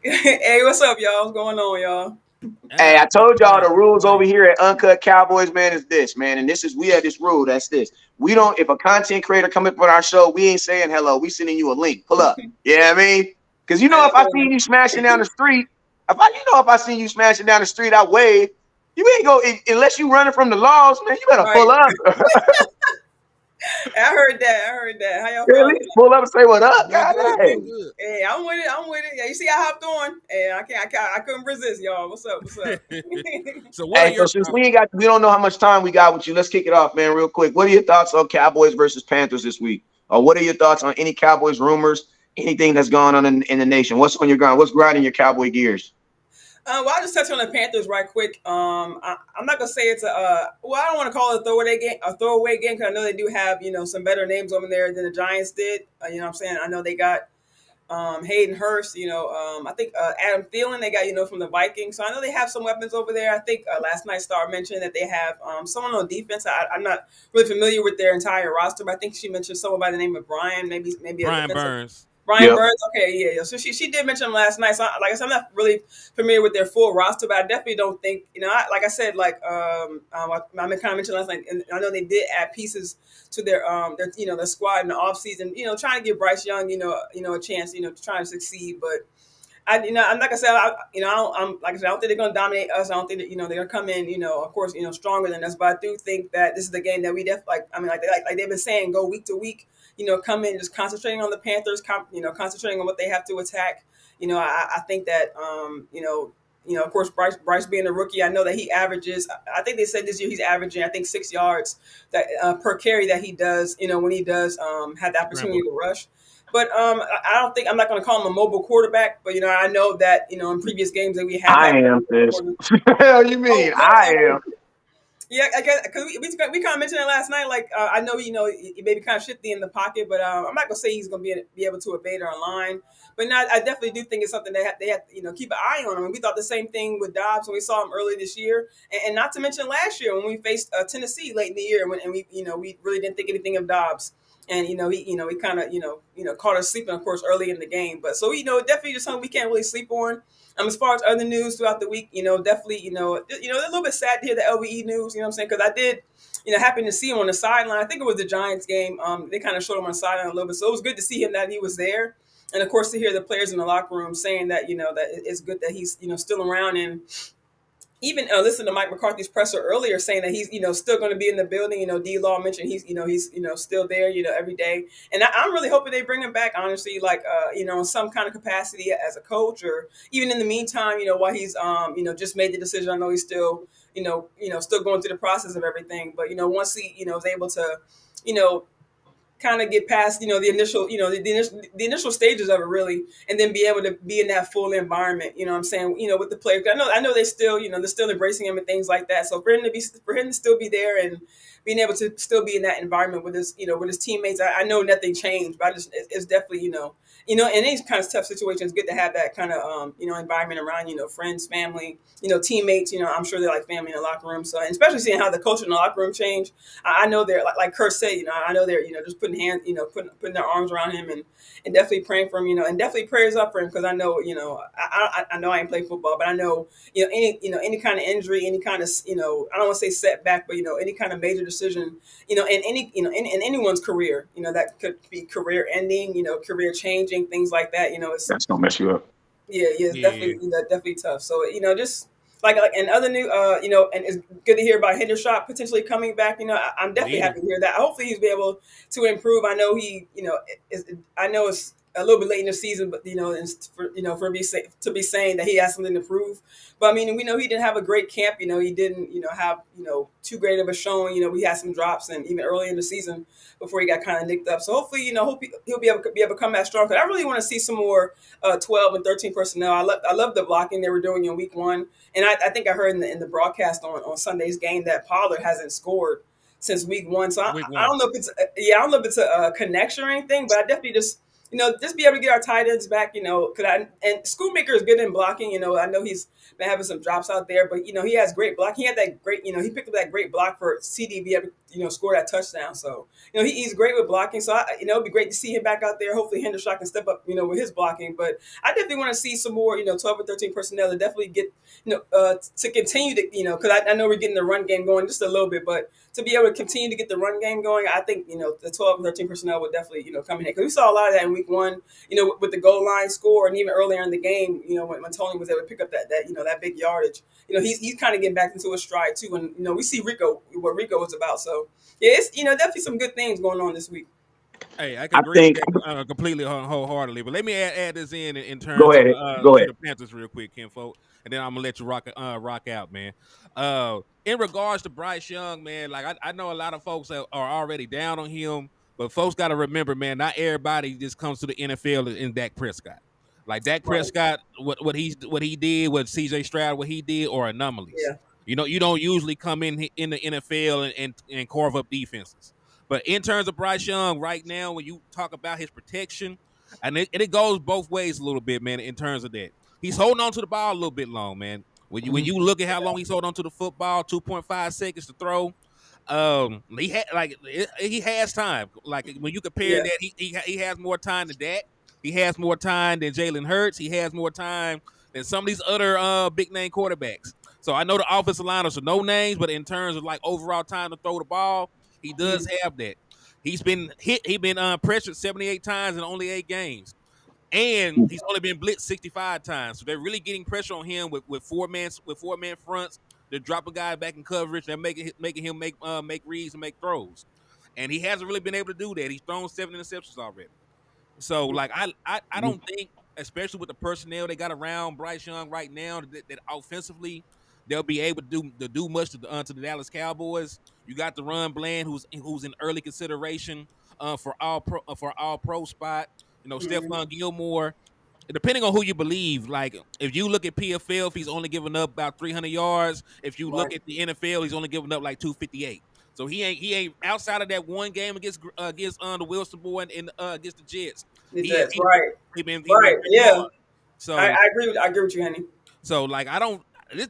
Hey, what's up, y'all? What's going on, y'all? Hey, I told y'all the rules over here at Uncut Cowboys, man, is this, man. And we have this rule. That's this. We don't, if a content creator come up on our show, we ain't saying hello. We sending you a link. Pull up. You know what I mean? Because if I see you smashing down the street, if I see you smashing down the street, I wave. You ain't go unless you running from the laws, man. You better pull up. I heard that. How y'all At feeling? least pull up and say what up, Good, God. good. Hey, I'm with it. Yeah, you see, I hopped on. Hey, I couldn't resist, y'all. What's up? So what are your since we don't know how much time we got with you, let's kick it off, man, real quick. What are your thoughts on Cowboys versus Panthers this week? Or what are your thoughts on any Cowboys rumors, anything that's going on in the nation? What's on your ground? What's grinding your Cowboy gears? Well, I'll just touch on the Panthers right quick. I'm not gonna say it's I don't want to call it a throwaway game because I know they do have some better names over there than the Giants did. You know what I'm saying? I know they got Hayden Hurst. I think Adam Thielen they got from the Vikings. So I know they have some weapons over there. I think last night Star mentioned that they have someone on defense. I'm not really familiar with their entire roster, but I think she mentioned someone by the name of Brian, maybe Brian Burns. Brian Burns, okay, yeah. So she did mention him last night. So like I said, I'm not really familiar with their full roster, but I definitely don't think like I said, like I kind of mentioned last night, and I know they did add pieces to their squad in the offseason, trying to give Bryce Young a chance, to try to succeed, but. I'm not gonna say I don't think they're gonna dominate us. I don't think that they're gonna come in of course stronger than us. But I do think that this is the game that we definitely like they've been saying, go week to week. Come in just concentrating on the Panthers. Concentrating on what they have to attack. I think that of course Bryce being a rookie, I know that he averages. I think they said this year he's averaging 6 yards that per carry that he does. When he does have the opportunity to rush. But I don't think I'm not going to call him a mobile quarterback. But I know that in previous games that we have. I am this. Hell, you mean I am? Yeah, I guess because we kind of mentioned it last night. Like I know he may be kind of shifty in the pocket, but I'm not going to say he's going to be able to evade our line. But I definitely do think it's something they have to keep an eye on him. And we thought the same thing with Dobbs when we saw him early this year, and not to mention last year when we faced Tennessee late in the year, and we really didn't think anything of Dobbs. And he kind of caught us sleeping, of course, early in the game. But so definitely just something we can't really sleep on. As far as other news throughout the week, definitely a little bit sad to hear the LVE news. You know what I'm saying? Because I did happen to see him on the sideline. I think it was the Giants game. They kind of showed him on the sideline a little bit, so it was good to see him that he was there. And of course, to hear the players in the locker room saying that that it's good that he's still around and. Even listen to Mike McCarthy's presser earlier saying that he's still going to be in the building. D-Law mentioned he's still there every day, and I'm really hoping they bring him back. Honestly, like in some kind of capacity as a coach, or even in the meantime, while he's just made the decision. I know he's still still going through the process of everything, but once he is able to kind of get past the initial stages of it really, and then be able to be in that full environment. What I'm saying, with the players. I know they still they're still embracing him and things like that. So for him to still be there and being able to still be in that environment with his with his teammates, I know nothing changed, but it's definitely in any kind of tough situation, it's good to have that kind of environment around friends, family, teammates. I'm sure they're like family in the locker room. So, and especially seeing how the culture in the locker room changed, I know they're like Kurt said, I know they're just putting putting hands, putting their arms around him and definitely praying for him, and definitely prayers up for him because I know, I know I ain't play football, but I know, any kind of injury, any kind of, I don't want to say setback, but any kind of major decision, in any, in anyone's career, that could be career ending, career changing, things like that. It's That's gonna mess you up. yeah, it's Yeah. definitely definitely tough. So just like and other new and it's good to hear about Hendershot potentially coming back. I'm definitely Yeah. happy to hear that. Hopefully he's be able to improve. I know I know it's a little bit late in the season, but for to be saying that he has something to prove. But I mean, we know he didn't have a great camp. He didn't have too great of a showing. We had some drops and even early in the season before he got kind of nicked up. So hopefully he'll be able to come back strong. Because I really want to see some more 12 and 13 personnel. I love the blocking they were doing in week one. And I think I heard in the broadcast on Sunday's game that Pollard hasn't scored since week one. So I don't know if it's I don't know if it's a connection or anything, but I definitely just be able to get our tight ends back, and Schoonmaker is good in blocking. I know he's been having some drops out there, but he has great block. He had that great, he picked up that great block for CD be able to, score that touchdown. So he's great with blocking. So it'd be great to see him back out there. Hopefully Hendershot can step up, with his blocking. But I definitely want to see some more, 12 or 13 personnel to definitely get, to continue to, because I know we're getting the run game going just a little bit, but to be able to continue to get the run game going, I think, the 12 and 13 personnel would definitely, come in here. Because we saw a lot of that in week one, with the goal line score and even earlier in the game, when Tony was able to pick up that big yardage. He's kind of getting back into a stride too. And, we see what Rico is about. So, yeah, it's, definitely some good things going on this week. Hey, I can agree with that completely wholeheartedly. But let me add this in terms Go ahead. of the Panthers real quick, Kinfolk, and then I'm gonna let you rock out, man. In regards to Bryce Young, man, like I know a lot of folks are already down on him, but folks got to remember, man, not everybody just comes to the NFL in Dak Prescott. Like Dak Prescott, what he did, what CJ Stroud, what he did, are anomalies. Yeah. You don't usually come in the NFL and carve up defenses. But in terms of Bryce Young right now, when you talk about his protection, and it goes both ways a little bit, man, in terms of that. He's holding on to the ball a little bit long, man. When you look at how long he's holding on to the football, 2.5 seconds to throw, he has time. Like when you compare that, he has more time than that. He has more time than Jalen Hurts. He has more time than some of these other big name quarterbacks. So I know the offensive liners are no names, but in terms of like overall time to throw the ball, he does have that. He's been hit. He's been pressured 78 times in only 8 games. And he's only been blitzed 65 times. So they're really getting pressure on him with four man fronts. They're dropping guys back in coverage. They're making him make reads and make throws. And he hasn't really been able to do that. He's thrown 7 interceptions already. So like I don't think, especially with the personnel they got around Bryce Young right now, that offensively they'll be able to do much to the Dallas Cowboys. You got the Run Bland, who's in early consideration for all pro spot. Stephon Gilmore. Depending on who you believe, like if you look at PFL, he's only giving up about 300 yards. If you look at the NFL, he's only giving up like 258. So he ain't outside of that one game against the Wilson boy and against the Jets. He been yeah. hard. So I agree with you, Henny. So like I don't.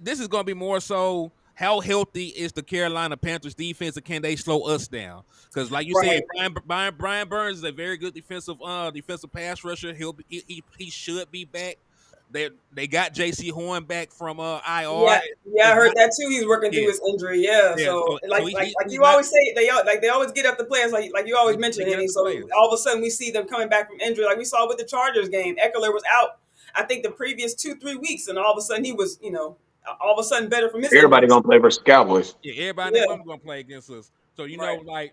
This is going to be more so how healthy is the Carolina Panthers defense, and can they slow us down? Because like you said, Brian Burns is a very good defensive pass rusher. He should be back. They got J.C. Horn back from IR. Yeah, I heard that too. He's working through his injury. Yeah, so you always say, they always get up the players like you always mention. And so all of a sudden we see them coming back from injury, like we saw with the Chargers game. Eckler was out, I think, the previous 2-3 weeks, and all of a sudden he was, all of a sudden better from his. Everybody gonna play versus Cowboys. Yeah, everybody gonna play against us. So like.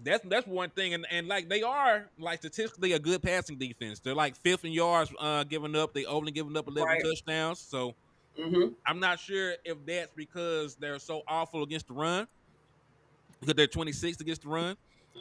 That's one thing, and like they are like statistically a good passing defense. They're like 5th in yards giving up. They only giving up 11 touchdowns. So I'm not sure if that's because they're so awful against the run, because they're 26th against the run.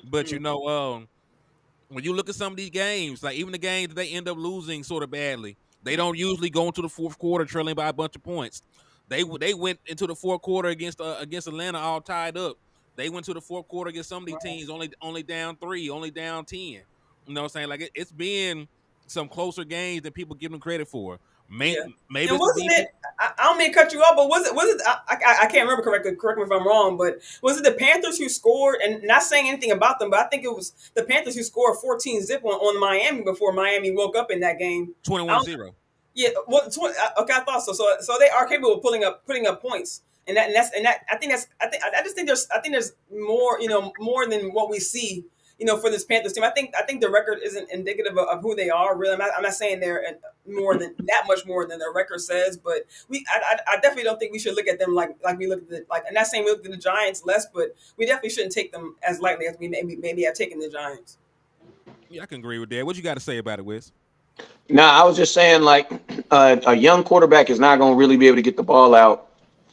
But when you look at some of these games, like even the games that they end up losing sort of badly, they don't usually go into the fourth quarter trailing by a bunch of points. They went into the fourth quarter against Atlanta all tied up. They went to the fourth quarter against some of these teams only down 3, only down 10. You know what I'm saying? Like it's been some closer games than people give them credit for. Yeah. Maybe And it's the wasn't defense. it? I don't mean to cut you off, but was it? I can't remember correctly. Correct me if I'm wrong, but was it the Panthers who scored? And not saying anything about them, but I think it was the Panthers who scored 14-zip on Miami before Miami woke up in that game. 21-0. Yeah, well, okay, I thought so. So they are capable of putting up points, and that I think that's I just think there's more more than what we see for this Panthers team. I think the record isn't indicative of who they are. Really, I'm not saying they're more than that much more than their record says, but I definitely don't think we should look at them like we look at I'm not saying we look at the Giants less, but we definitely shouldn't take them as lightly as we maybe have taken the Giants. Yeah, I can agree with that. What you got to say about it, Wes? Nah, I was just saying, like, a young quarterback is not going to really be able to get the ball out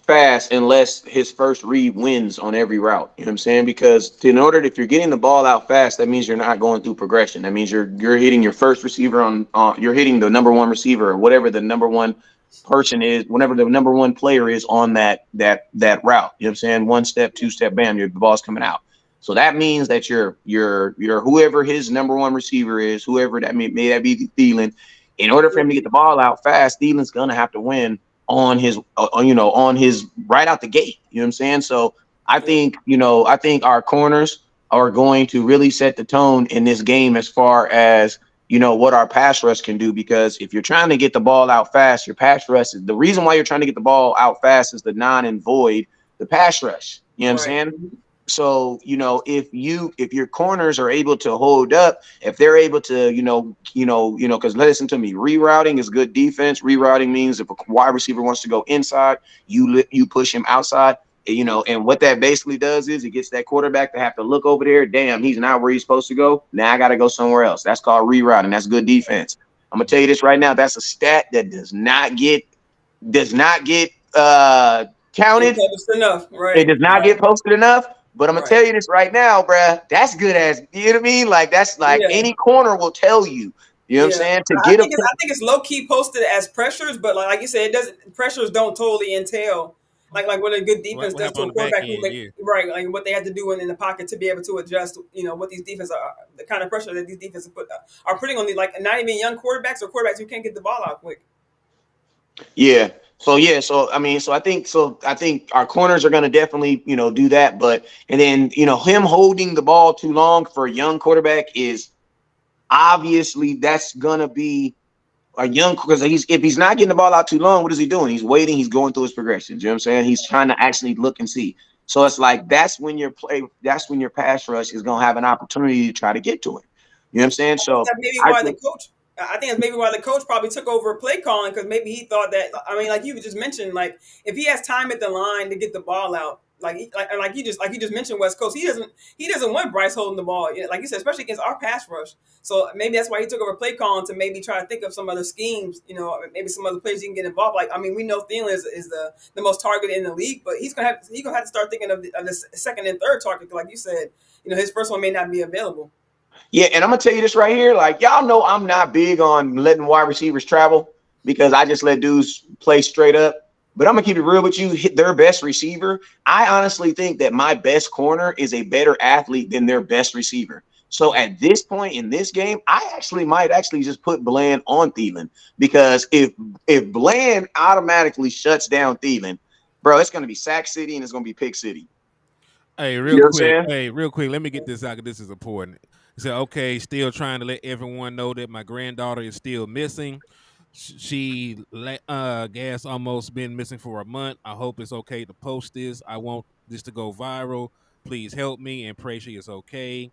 fast unless his first read wins on every route. You know what I'm saying? Because if you're getting the ball out fast, that means you're not going through progression. That means you're hitting your first receiver you're hitting the number one receiver or whatever the number one person is, whenever the number one player is on that route. You know what I'm saying? One step, two step, bam, the ball's coming out. So that means that you're whoever his number one receiver is, whoever that may that be Thielen. In order for him to get the ball out fast, Thielen's gonna have to win on his right out the gate. You know what I'm saying? So I think our corners are going to really set the tone in this game as far as what our pass rush can do, because if you're trying to get the ball out fast, your pass rush is the reason why you're trying to get the ball out fast is the non and void the pass rush. You know what I'm saying? So, if your corners are able to hold up, if they're able to, because listen to me, rerouting is good defense. Rerouting means if a wide receiver wants to go inside, you push him outside, and what that basically does is it gets that quarterback to have to look over there. Damn, he's not where he's supposed to go. Now I got to go somewhere else. That's called rerouting. That's good defense. I'm going to tell you this right now. That's a stat that does not get counted. Enough, right? It does not get posted enough. But I'm gonna tell you this right now, bruh. That's good as you know what I mean. Like that's like any corner will tell you. You know what I'm saying? I think it's low key posted as pressures, but like you said, it doesn't. Pressures don't totally entail like what a good defense does to a quarterback. Right, like what they have to do in the pocket to be able to adjust. What these defenses are, the kind of pressure that these defenses are putting on these not even young quarterbacks or quarterbacks who can't get the ball out quick. Yeah. So I think our corners are going to definitely, do that. But and then, him holding the ball too long for a young quarterback is obviously that's going to be a young, because if he's not getting the ball out too long, what is he doing? He's waiting. He's going through his progressions. You know what I'm saying? He's trying to actually look and see. So it's like that's when your pass rush is going to have an opportunity to try to get to him. You know what I'm saying? So I think that's maybe why the coach probably took over play calling, because maybe he thought that. I mean, like you just mentioned, like if he has time at the line to get the ball out, like you just mentioned, West Coast, he doesn't want Bryce holding the ball, like you said, especially against our pass rush. So maybe that's why he took over play calling, to maybe try to think of some other schemes, maybe some other players he can get involved. Like, I mean, we know Thielen is the most targeted in the league, but he's gonna have to start thinking of the second and third target, like you said. His first one may not be available. Yeah, and I'm gonna tell you this right here. Like, y'all know I'm not big on letting wide receivers travel, because I just let dudes play straight up. But I'm gonna keep it real with you. Hit their best receiver. I honestly think that my best corner is a better athlete than their best receiver. So at this point in this game, I might just put Bland on Thielen, because if Bland automatically shuts down Thielen, bro, it's gonna be sack city and it's gonna be pick city. Hey, real quick, let me get this out, because this is important. So, okay, still trying to let everyone know that my granddaughter is still missing. She gas almost been missing for a month. I hope it's okay to post this. I want this to go viral. Please help me and pray she is okay.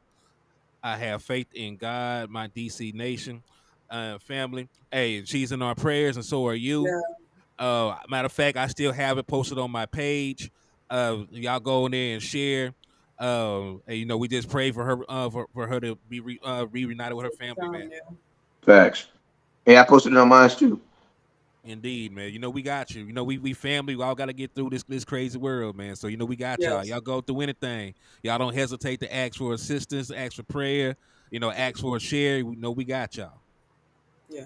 I have faith in God, my DC Nation family. Hey, she's in our prayers, and so are you. Yeah. Matter of fact, I still have it posted on my page. Y'all go in there and share. And, we just pray for her, for her to be reunited with her family, man. Yeah. Facts. Yeah, I posted it on mine too. Indeed, man. We got you. We family. We all got to get through this crazy world, man. So we got y'all. Y'all go through anything. Y'all don't hesitate to ask for assistance, ask for prayer. Ask for a share. We got y'all. Yeah.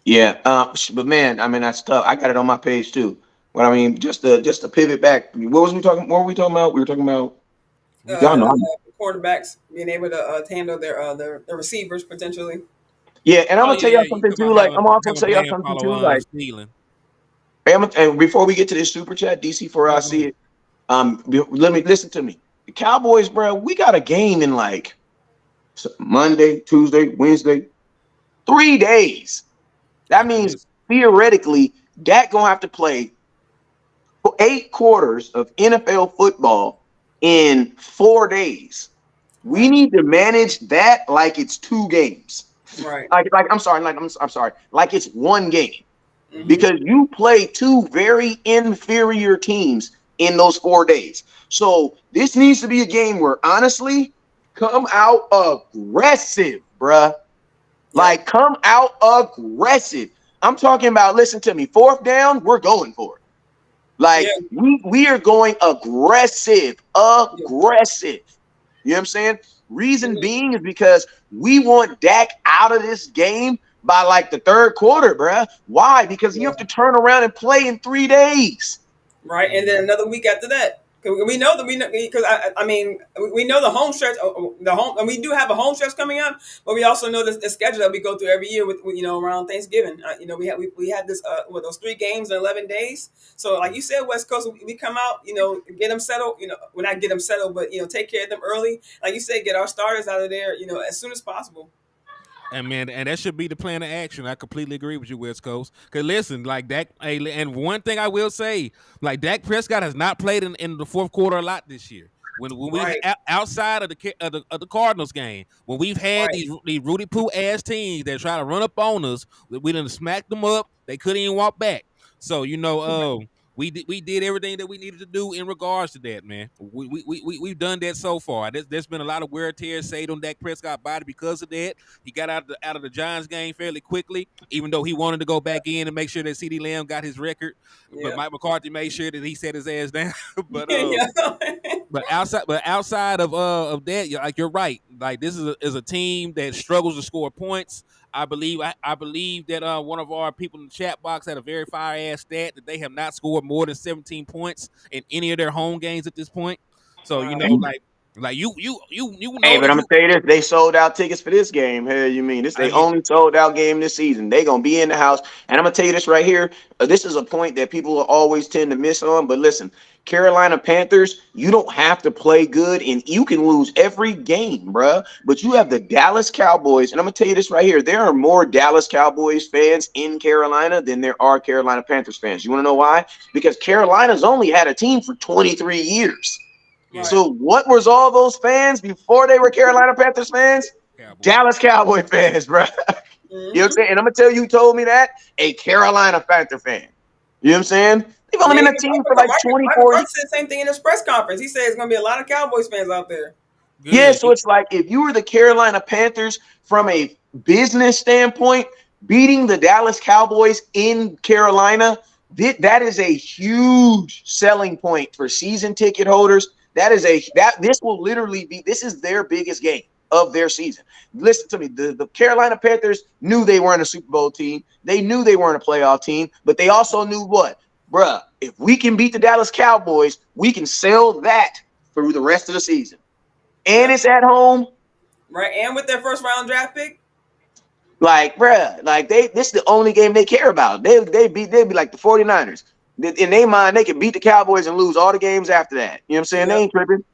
Yeah. But man, I mean, that's tough. I got it on my page too. But I mean, just to pivot back, what were we talking about? We were talking about Quarterbacks being able to handle their receivers potentially. Yeah, and I'm Oh gonna tell yeah, y'all you something talking too. about Like I'm also have gonna a tell y'all bad something follow too. Like, stealing. and before we get to this super chat, DC, for I see it. Let me listen to me. The Cowboys, bro. We got a game in like Monday, Tuesday, Wednesday, 3 days. That After means this, theoretically, Dak gonna have to play 8 quarters of NFL football in 4 days. We Right. need to manage that like it's 2 games. Right. I'm sorry, like it's one game Mm-hmm. because you play two very inferior teams in those 4 days. So this needs to be a game where honestly, come out aggressive, bruh. Yep. Like come out aggressive. I'm talking about, listen to me, fourth down, we're going for it. Yeah. Like we are going aggressive, Yeah. aggressive. You know what I'm saying? Reason Mhm. being is because we want Dak out of this game by like the third quarter, bruh. Why? Because you Yeah. have to turn around and play in 3 days. Right, and then another week after that. 'Cause we know that we know because I mean we know the home stretch, the home, and we do have a home stretch coming up, but we also know the schedule that we go through every year with around Thanksgiving. We had this with those 3 games in 11 days. So like you said, West Coast, we come out, get them settled. We're not get them settled, but take care of them early. Like you said, get our starters out of there, as soon as possible. and man, and that should be the plan of action. I completely agree with you, West Coast. Cause listen, like Dak, and one thing I will say, like Dak Prescott has not played in the fourth quarter a lot this year. When we Right, outside of the Cardinals game, when we've had right, these Rudy Poo ass teams that try to run up on us, we done smacked them up. They couldn't even walk back. So we did everything that we needed to do in regards to that, man. We've done that so far. There's been a lot of wear and tear saved on Dak Prescott body because of that. He got out of the Giants game fairly quickly, even though he wanted to go back in and make sure that CD Lamb got his record. But yeah, Mike McCarthy made sure that he set his ass down. but yeah, outside of that, like you're right. Like this is a team that struggles to score points. I believe that one of our people in the chat box had a very fire ass stat that they have not scored more than 17 points in any of their home games at this point. So wow, like you Hey, know but that I'm you gonna tell you this: they sold out tickets for this game. Hell, you mean this? I They mean, only sold out game this season. They gonna be in the house, and I'm gonna tell you this right here. This is a point that people will always tend to miss on. But listen, Carolina Panthers, you don't have to play good, and you can lose every game, bruh. But you have the Dallas Cowboys, and I'm gonna tell you this right here: there are more Dallas Cowboys fans in Carolina than there are Carolina Panthers fans. You want to know why? Because Carolina's only had a team for 23 years. yeah, right, So what was all those fans before they were Carolina Panthers fans? Cowboys. Dallas Cowboy fans, bro. You know what I'm mm-hmm. saying? And I'm gonna tell you who told me that? A Carolina Panther fan. You know what I'm saying? They've only Yeah, been a even team for like Mike 24 years. McCarthy said the same thing in his press conference. He said it's going to be a lot of Cowboys fans out there. Yeah, Good. so it's like if you were the Carolina Panthers from a business standpoint, beating the Dallas Cowboys in Carolina, that is a huge selling point for season ticket holders. This will literally be, this is their biggest game of their season. Listen to me, the Carolina Panthers knew they weren't a Super Bowl team. They knew they weren't a playoff team, but they also knew what? Bruh, if we can beat the Dallas Cowboys, we can sell that through the rest of the season. And Yep. it's at home. Right, and with their first round draft pick. Like, bruh, like this is the only game they care about. They'd be like the 49ers. In their mind, they can beat the Cowboys and lose all the games after that. You know what I'm saying? They Yep. ain't tripping.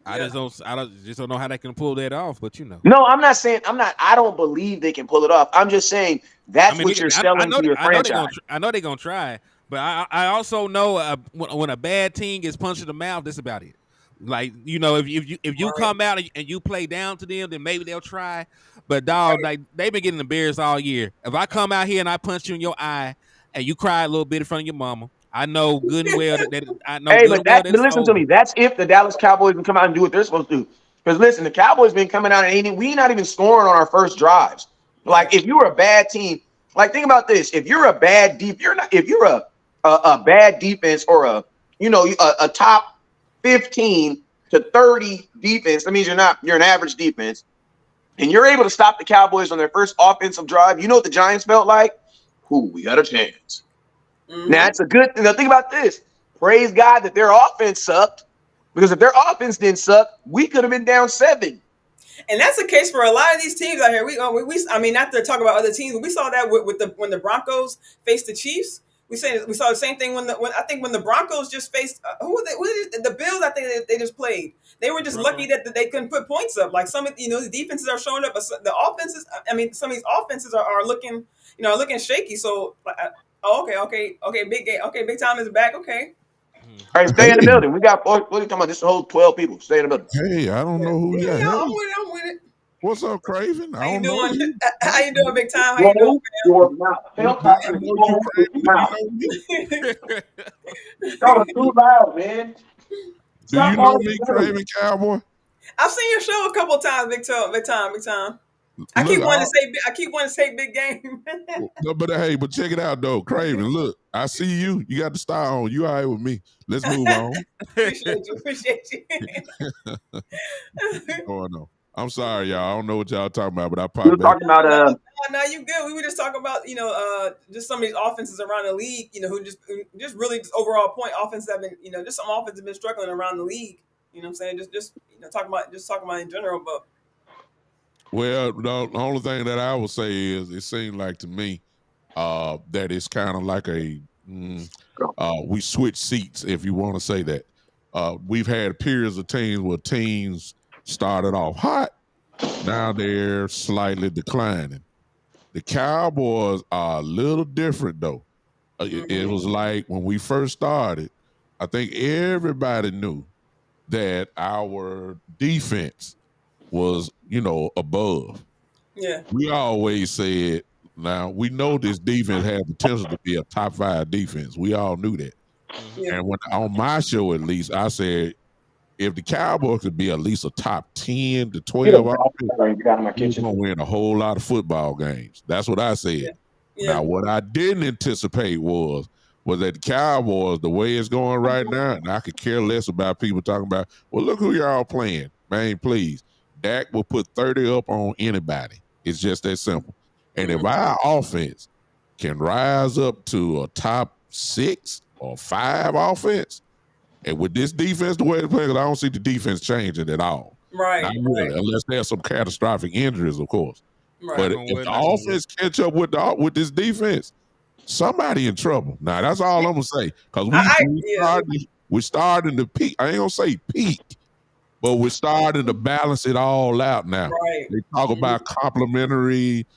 Yeah. I just don't know how they can pull that off, but No, I'm not saying I don't believe they can pull it off. I'm just saying I that's mean, what you're I selling know to your I know they're franchise. gonna try, but I also know when a bad team gets punched in the mouth, that's about it. Like if you Right. come out and you play down to them, then maybe they'll try. But dog, like they've been getting embarrassed all year. If I come out here and I punch you in your eye and you cry a little bit in front of your mama, I know good and well that I know Hey, good but and well that but it's listen to over. me. That's if the Dallas Cowboys can come out and do what they're supposed to do. Because listen, the Cowboys been coming out and we not even scoring on our first drives. Right. Like if you're a bad team, like think about this. If you're a bad deep, you're not if you're a bad defense or a top 15 to 30 defense, that means you're an average defense, and you're able to stop the Cowboys on their first offensive drive. You know what the Giants felt like? Ooh, we got a chance. Now Mm-hmm. it's a good thing. Now think about this. Praise God that their offense sucked. Because if their offense didn't suck, we could have been down 7. And that's the case for a lot of these teams out here. I mean, not to talk about other teams, but we saw that with the when the Broncos faced the Chiefs. We saw the same thing when I think when the Broncos just faced who were they? The Bills. I think they just played. They were just lucky that they couldn't put points up. Like some of the defenses are showing up, but the offenses. I mean, some of these offenses are looking looking shaky. So, okay, big game. Okay, big time is back. Okay. Hey, stay in the building. We got what are you talking about? This whole 12 people. Stay in the building. Hey, I don't know who Yeah, you I'm got. with it. I'm with it. What's up, Craven? I How you don't know doing? you. How you doing, big time? How you Roll doing, your mouth. Hell, I know you, Craven. Do mouth. you know me? Y'all are too loud, man. Do you Stop know all me, the Craven Cowboy? I've seen your show a couple of times, big time, big time, big time. I Look, keep wanting to say, I keep wanting to say big game. no, but hey, but check it out though, Craven. Look, I see you. You got the style on. You all right with me? Let's move on. Appreciate you. Oh no, I'm sorry, y'all. I don't know what y'all talking about, but I We popped were back. talking about No, you good. We were just talking about just some of these offenses around the league, who just really just overall point offenses have been just some offenses have been struggling around the league. You know what I'm saying? Just talking about in general, but. Well, the only thing that I would say is it seemed like to me that it's kind of like we switch seats, if you want to say that. We've had periods of teams where teams started off hot, now they're slightly declining. The Cowboys are a little different though. It was like when we first started, I think everybody knew that our defense was, above. Yeah. We always said, now we know this defense has potential to be a top 5 defense. We all knew that. Yeah. And when on my show, at least, I said if the Cowboys could be at least a top 10 to 12 offense, get out of my we're kitchen. gonna win a whole lot of football games. That's what I said. Yeah. Now, what I didn't anticipate was that the Cowboys, the way it's going right now, and I could care less about people talking about, well, look who y'all playing. Man, please. Dak will put 30 up on anybody. It's just that simple. And if our offense can rise up to a top 6 or 5 offense, and with this defense, the way it's playing, 'cause I don't see the defense changing at all. Right. Not really, unless there's some catastrophic injuries, of course. Right. But if the offense catch up with this defense, somebody in trouble. Now that's all I'm gonna say. Because we're starting to peak. I ain't gonna say peak, but we're starting to balance it all out now. Right. They talk about complementary,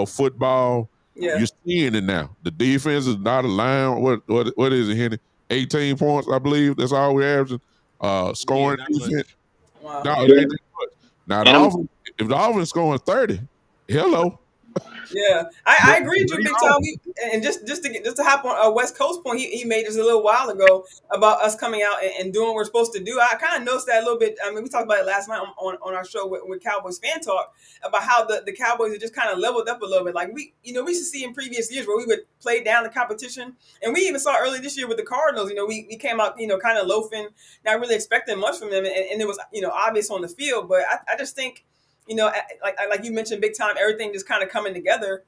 football. Yeah. You're seeing it now. The defense is not allowing what is it, Henny? 18 points, I believe. That's all we're averaging. Scoring defense. Wow. No, it ain't that much. Now if the offense scoring 30, hello. Yeah, I agree with you big time. And just to hop on a West Coast point he made just a little while ago about us coming out and doing what we're supposed to do. I kind of noticed that a little bit. I mean, we talked about it last night on our show with Cowboys Fan Talk about how the Cowboys have just kind of leveled up a little bit. Like we used to see in previous years where we would play down the competition, and we even saw early this year with the Cardinals. We came out kind of loafing, not really expecting much from them, and it was obvious on the field. But I just think. Like you mentioned, big time, everything just kind of coming together.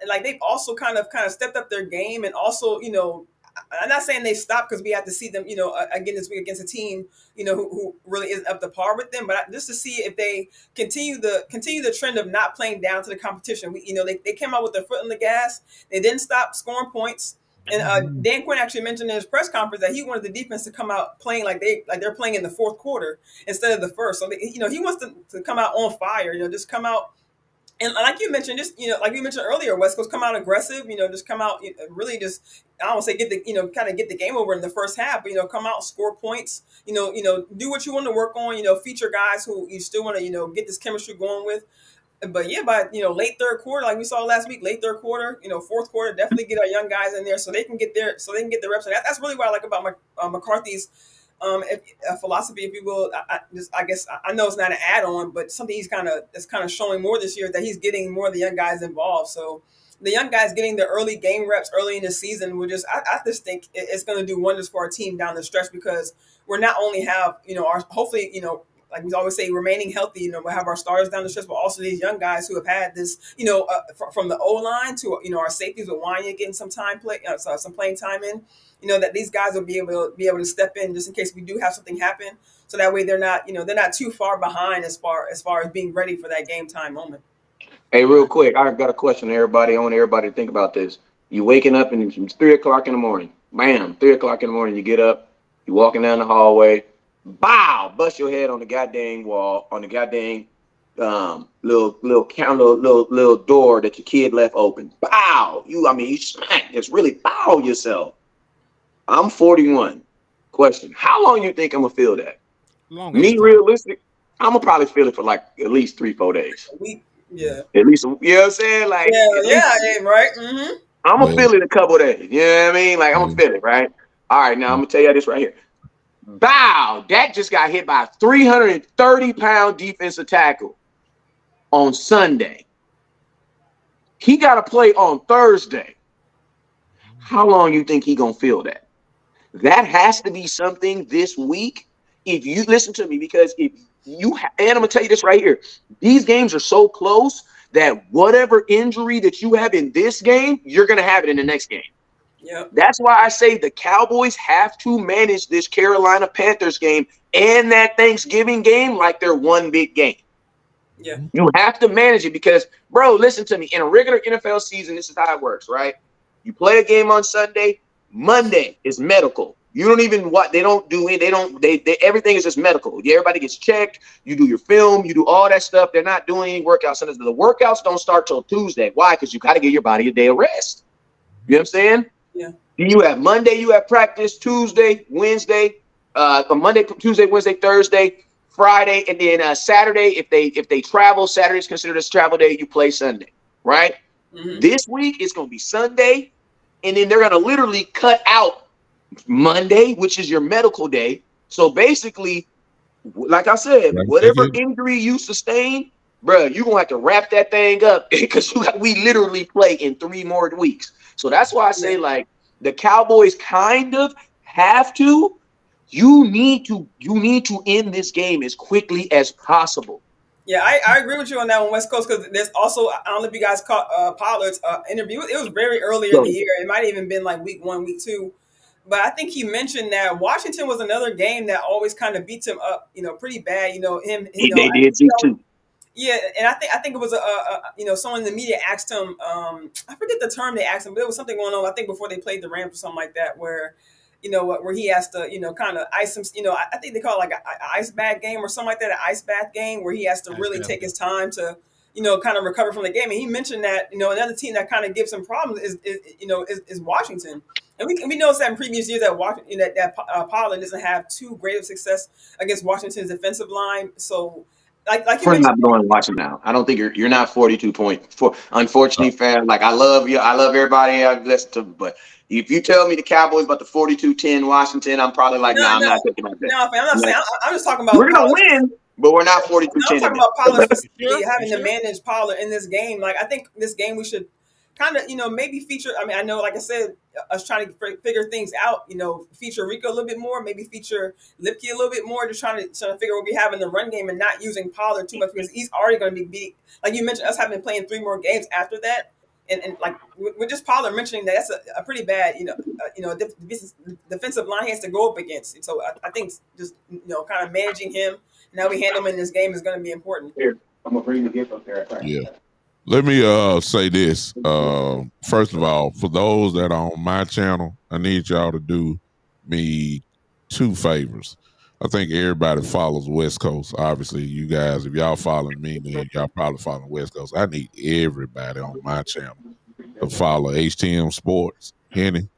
Like they've also kind of stepped up their game, and also, I'm not saying they stopped because we have to see them, again this week against a team, who really is up to par with them. But just to see if they continue the trend of not playing down to the competition. They came out with their foot on the gas. They didn't stop scoring points. And Dan Quinn actually mentioned in his press conference that he wanted the defense to come out playing like they're playing in the fourth quarter instead of the first. So he wants to come out on fire. Just come out and like you mentioned, just like we mentioned earlier, West Coast come out aggressive. Just come out really just I don't want to say get the kind of get the game over in the first half, but come out, score points. Do what you want to work on. Feature guys who you still want to get this chemistry going with. But yeah, by late third quarter, like we saw last week, late third quarter, fourth quarter, definitely get our young guys in there so they can get the reps. And that's really what I like about McCarthy's philosophy, if you will. I guess I know it's not an add-on, but something he's kind of showing more this year, that he's getting more of the young guys involved. So the young guys getting the early game reps early in the season will I just think it's going to do wonders for our team down the stretch, because we're not only have our hopefully like we always say, remaining healthy. You know, we have our starters down the stretch, but also these young guys who have had this, you know, from the O line to, you know, our safeties with Wanya getting some some playing time in. You know, that these guys will be able to step in just in case we do have something happen. So that way they're not, you know, they're not too far behind as far as being ready for that game time moment. Hey, real quick, I got a question to everybody. I want everybody to think about this. You waking up and it's 3 o'clock in the morning. Bam, 3 o'clock in the morning. You get up, you walking down the hallway. Bow, bust your head on the goddamn wall, on the goddamn little door that your kid left open. Bow, you smack. Just really bow yourself. I'm 41. Question: how long you think I'm gonna feel that? Me, realistic, I'm gonna probably feel it for like at least 3-4 days. A week, yeah. At least, you know what I'm saying? Like, Right. Mm-hmm. I'm gonna feel it a couple days. You know what I mean? Like, I'm gonna feel it, right? All right, now I'm gonna tell you this right here. Bow, Dak just got hit by a 330-pound defensive tackle on Sunday. He got to play on Thursday. How long you think he gonna feel that? That has to be something this week. If you listen to me, because if you and I'm gonna tell you this right here, these games are so close that whatever injury that you have in this game, you're gonna have it in the next game. Yeah. That's why I say the Cowboys have to manage this Carolina Panthers game and that Thanksgiving game like they're one big game. Yeah. You have to manage it because, bro, listen to me. In a regular NFL season, this is how it works, right? You play a game on Sunday, Monday is medical. You don't even everything is just medical. Everybody gets checked. You do your film, you do all that stuff. They're not doing any workouts. And the workouts don't start till Tuesday. Why? Because you got to give your body a day of rest. You know what I'm saying? Yeah. You have Monday, you have practice, Tuesday, Wednesday, Monday, Tuesday, Wednesday, Thursday, Friday, and then Saturday. If they travel, Saturday is considered a travel day. You play Sunday, right? Mm-hmm. This week it's going to be Sunday, and then they're going to literally cut out Monday, which is your medical day. So basically, like I said, whatever injury you sustain, bro, you're going to have to wrap that thing up because we literally play in 3 more weeks. So that's why I say, like, the Cowboys kind of have to. You need to end this game as quickly as possible. Yeah, I agree with you on that one, West Coast, because there's also, I don't know if you guys caught Pollard's interview. It was very earlier in the year. It might have even been like week 1, week 2. But I think he mentioned that Washington was another game that always kind of beats him up, you know, pretty bad. You know, they did too. Yeah, and I think it was someone in the media asked him, I forget the term they asked him, but there was something going on, I think before they played the Rams or something like that, where, you know, where he has to, you know, kind of ice him, you know, I think they call it like an ice bath game or something like that, an ice bath game, where he has to really take his time to, you know, kind of recover from the game. And he mentioned that, you know, another team that kind of gives him problems is Washington. And we noticed that in previous years that Washington, that Pollard doesn't have too great of success against Washington's defensive line. So, like you We're mentioned, not going to watch them now. I don't think you're not 42.4. Unfortunately, fan, like, I love you. I love everybody I've listened to, but if you tell me the Cowboys about the 42-10 Washington, I'm probably like, I'm not thinking about that. No, I'm not saying. I'm just talking about we're gonna win, but we're not 42-10. I'm talking about Pollard specifically having to manage Pollard in this game. Like, I think this game we should kind of, you know, maybe feature. I mean, I know, like I said, us trying to figure things out. You know, feature Rico a little bit more, maybe feature Lipke a little bit more, just trying to figure what we have in the run game and not using Pollard too much because he's already going to be beat. Like you mentioned, us having been playing 3 more games after that. And like with just Pollard mentioning that, that's a pretty bad, defensive line he has to go up against. So I think just, you know, kind of managing him and how we handle him in this game is going to be important. Here, I'm gonna bring the gift up there. Yeah. Let me say this. First of all, for those that are on my channel, I need y'all to do me 2 favors. I think everybody follows West Coast. Obviously, you guys, if y'all following me, then y'all probably following West Coast. I need everybody on my channel to follow HTM Sports, Henny.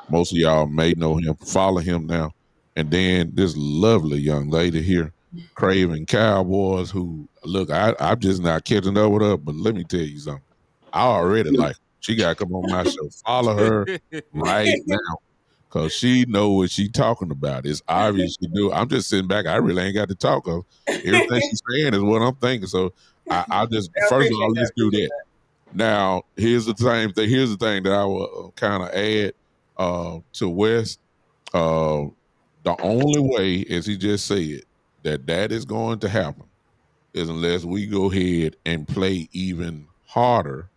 Most of y'all may know him. Follow him now. And then this lovely young lady here, Craven Cowboys, who, look, I'm just not catching up with her, but let me tell you something. I already like her. She got to come on my show. Follow her right now. Because she know what she talking about. It's obvious she do. I'm just sitting back. I really ain't got to talk. Everything she's saying is what I'm thinking. So I just, first of all, let's do that. Now, here's the thing that I will kind of add to West. The only way, as he just said, that is going to happen is unless we go ahead and play even harder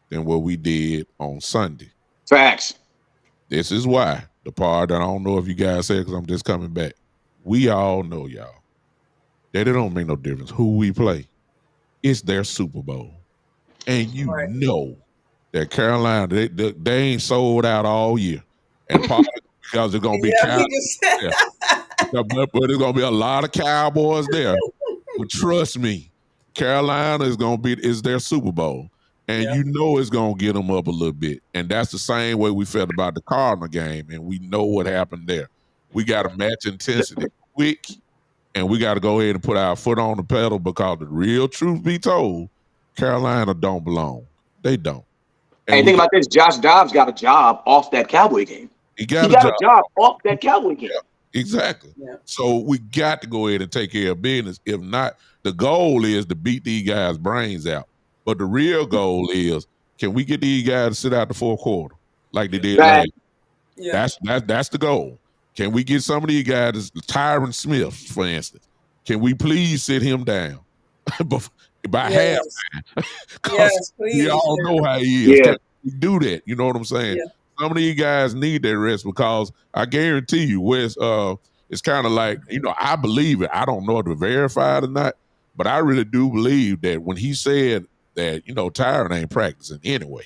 than what we did on Sunday. Facts. This is why the part that I don't know if you guys said because I'm just coming back. We all know, y'all, that it don't make no difference who we play. It's their Super Bowl. And you Right. know that Carolina, they ain't sold out all year. And partly because it's going to be Yeah, he just said. Yeah. But there's going to be a lot of Cowboys there. But trust me, Carolina is their Super Bowl. And Yeah. you know it's going to get them up a little bit. And that's the same way we felt about the Cardinal game. And we know what happened there. We got to match intensity quick. And we got to go ahead and put our foot on the pedal because the real truth be told, Carolina don't belong. They don't. Hey, think about this. Josh Dobbs got a job off that Cowboy game. He got a job off that Cowboy game. Yeah, exactly. Yeah. So we got to go ahead and take care of business. If not, the goal is to beat these guys' brains out. But the real goal is, can we get these guys to sit out the fourth quarter like they did last? Yeah. That's the goal. Can we get some of these guys, Tyron Smith, for instance? Can we please sit him down by half? Yes, please. We all know how he is. Yeah. Can we do that? You know what I'm saying? Yeah. Some of these guys need that rest because I guarantee you, Wes, it's kind of like, I believe it. I don't know if it's verified or not, but I really do believe that when he said that, Tyron ain't practicing anyway,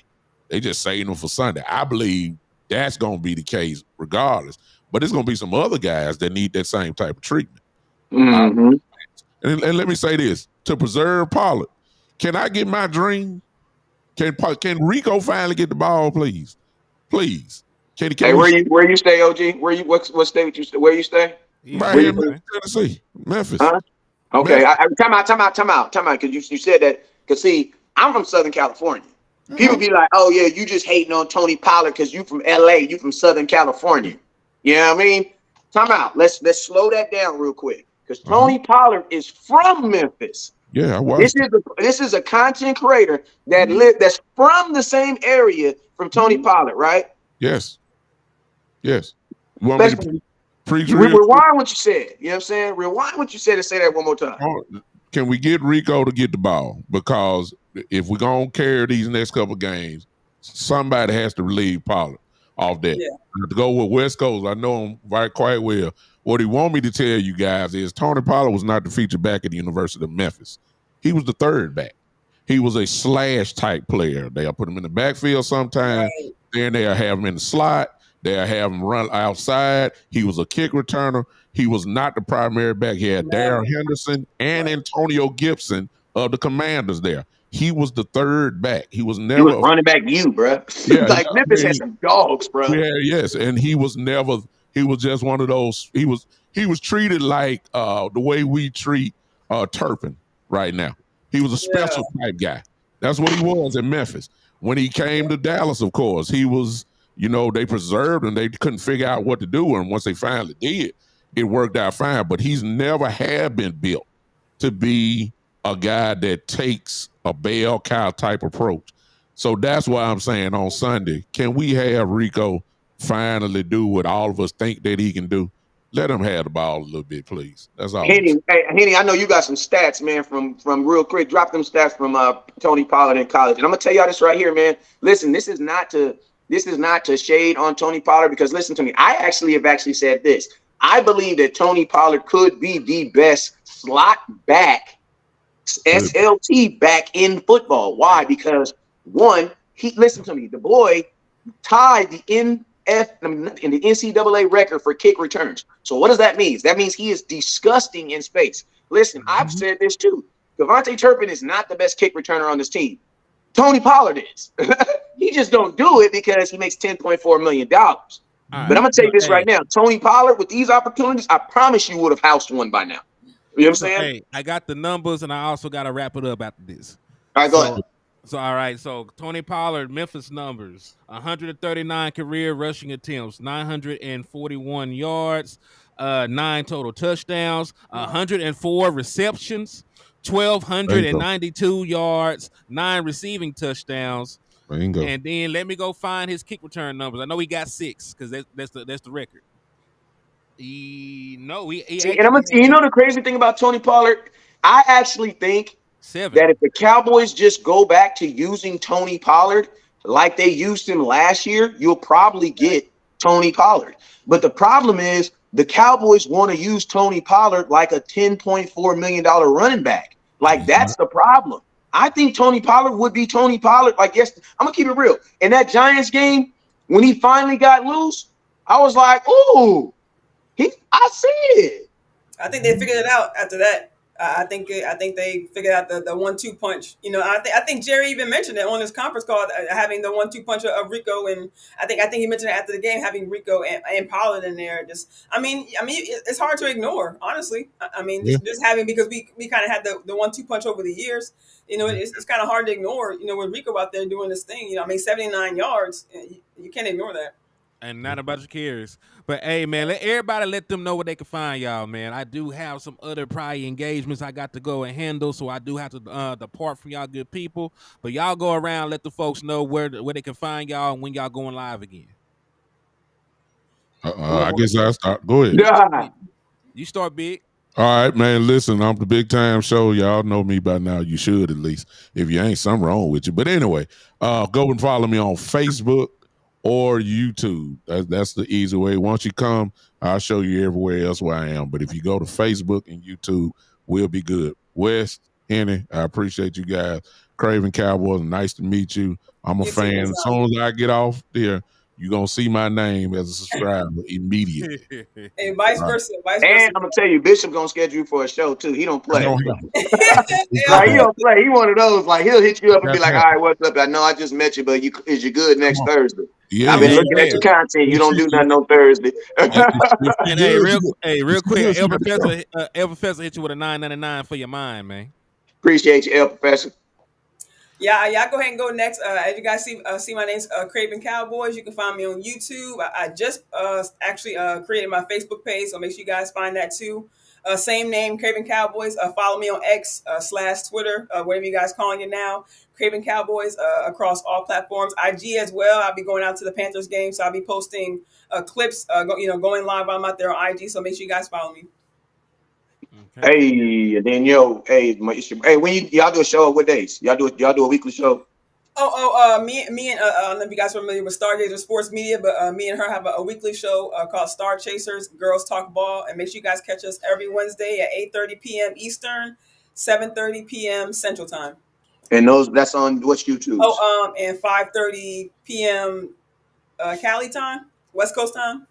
they just saving him for Sunday. I believe that's going to be the case regardless. But there's going to be some other guys that need that same type of treatment. Mm-hmm. And let me say this, to preserve Pollard, can I get my dream? Can Rico finally get the ball, please? Please. Can where you stay, OG? What state you stay? Where you stay? Right here in Tennessee, Memphis. Huh? Okay, time out. Because you said that. Because see, I'm from Southern California. People be like, "Oh yeah, you just hating on Tony Pollard because you from LA, you from Southern California." You know what I mean? Time out. Let's slow that down real quick. Because Tony Pollard is from Memphis. Yeah, I was. This is a content creator that's from the same area from Tony Pollard, right? Yes. You want me to rewind what you said. You know what I'm saying? Rewind what you said and say that one more time. Can we get Rico to get the ball? Because if we're going to carry these next couple games, somebody has to relieve Pollard off that. Yeah. To go with West Coast, I know him quite well. What he want me to tell you guys is Tony Pollard was not the feature back at the University of Memphis. He was the third back. He was a slash type player. They'll put him in the backfield sometime. Right. Then they'll have him in the slot. They'll have him run outside. He was a kick returner. He was not the primary back. He had Darrell Henderson and Antonio Gibson of the Commanders there. He was the third back. He was never running back bro. Yeah, Memphis had some dogs, bro. Yeah, yes. And he was just one of those. He was treated like the way we treat Turpin right now. He was a special type guy. That's what he was in Memphis. When he came to Dallas, of course, he was, they preserved him. They couldn't figure out what to do. And once they finally did, it worked out fine. But he's never had been built to be a guy that takes a bell cow type approach. So that's why I'm saying on Sunday, can we have Rico finally do what all of us think that he can do? Let him have the ball a little bit, please. That's all. Henny, I know you got some stats, man, from real quick. Drop them stats from Tony Pollard in college. And I'm gonna tell y'all this right here, man. Listen, this is not to shade on Tony Pollard, because listen to me. I have said this. I believe that Tony Pollard could be the best slot back, SLT back in football. Why? Because one, listen to me. The boy tied the in the NCAA record for kick returns. So what does that mean? That means he is disgusting in space. Listen, I've said this too. Devontae Turpin is not the best kick returner on this team. Tony Pollard is. He just don't do it because he makes $10.4 million. But I'm going to tell you this right now. Tony Pollard, with these opportunities, I promise you would have housed one by now. You know what I'm saying? Hey, I got the numbers, and I also got to wrap it up after this. All right, go ahead. So, all right. So, Tony Pollard, Memphis numbers: 139 career rushing attempts, 941 yards, 9 total touchdowns, 104 receptions, 1,292 yards, 9 receiving touchdowns. Bingo. And then let me go find his kick return numbers. I know he got 6 because that's the record. No, he See, and you know the crazy thing about Tony Pollard, I actually think 7. that if the Cowboys just go back to using Tony Pollard like they used him last year, you'll probably get Tony Pollard. But the problem is the Cowboys want to use Tony Pollard like a $10.4 million running back. Like, that's the problem. I think Tony Pollard would be Tony Pollard. Like, yes, I'm going to keep it real. In that Giants game, when he finally got loose, I was like, ooh, I see it. I think they figured it out after that. I think they figured out the 1-2 punch. You know, I think Jerry even mentioned it on his conference call, having the 1-2 punch of Rico, and I think he mentioned it after the game, having Rico and Pollard in there. I mean, it's hard to ignore, honestly. I mean, just having, because we kind of had the 1-2 punch over the years. You know, it's kind of hard to ignore. You know, with Rico out there doing this thing. You know, I mean, 79 yards, you can't ignore that. And not about your carries. But hey, man, let them know where they can find y'all, man. I do have some other prior engagements I got to go and handle, so I do have to depart from y'all good people. But y'all go around, let the folks know where they can find y'all and when y'all going live again. I guess I'll start. Go ahead. Yeah. You start, Big. All right, man. Listen, I'm the Big Time Show. Y'all know me by now. You should, at least. If you ain't, something wrong with you. But anyway, go and follow me on Facebook or YouTube. That's the easy way. Once you come, I'll show you everywhere else where I am. But if you go to Facebook and YouTube, we'll be good. West, Henny, I appreciate you guys. Craven Cowboys, nice to meet you. I'm a fan. As soon as I get off there, you're going to see my name as a subscriber immediately. And vice versa. And I'm going to tell you, Bishop going to schedule you for a show, too. He don't play. Don't Like, he don't play. He one of those. Like, he'll hit you up and be like, all right, what's up? I know I just met you, but is you good next Thursday? Yeah, I've been looking at your content. You don't do nothing on Thursday. And real quick, El Professor hit you with a $9.99 for your mind, man. Appreciate you, El Professor. Yeah, go ahead and go next. As you guys see my name's Craven Cowboys. You can find me on YouTube. I just actually created my Facebook page, so make sure you guys find that too. Same name, Craven Cowboys. Follow me on X / Twitter, whatever you guys calling it now. Craven Cowboys across all platforms. IG as well. I'll be going out to the Panthers game, so I'll be posting clips. Going live while I'm out there on IG. So make sure you guys follow me. Okay. Hey, and then when y'all do a show, what days? Y'all do a weekly show? Me and I don't know if you guys are familiar with Stargazer Sports Media, but me and her have a weekly show called Star Chasers Girls Talk Ball, and make sure you guys catch us every Wednesday at 8:30 p.m. Eastern, 7:30 p.m. Central Time. And that's on what's YouTube? And 5:30 p.m. Cali time, West Coast time.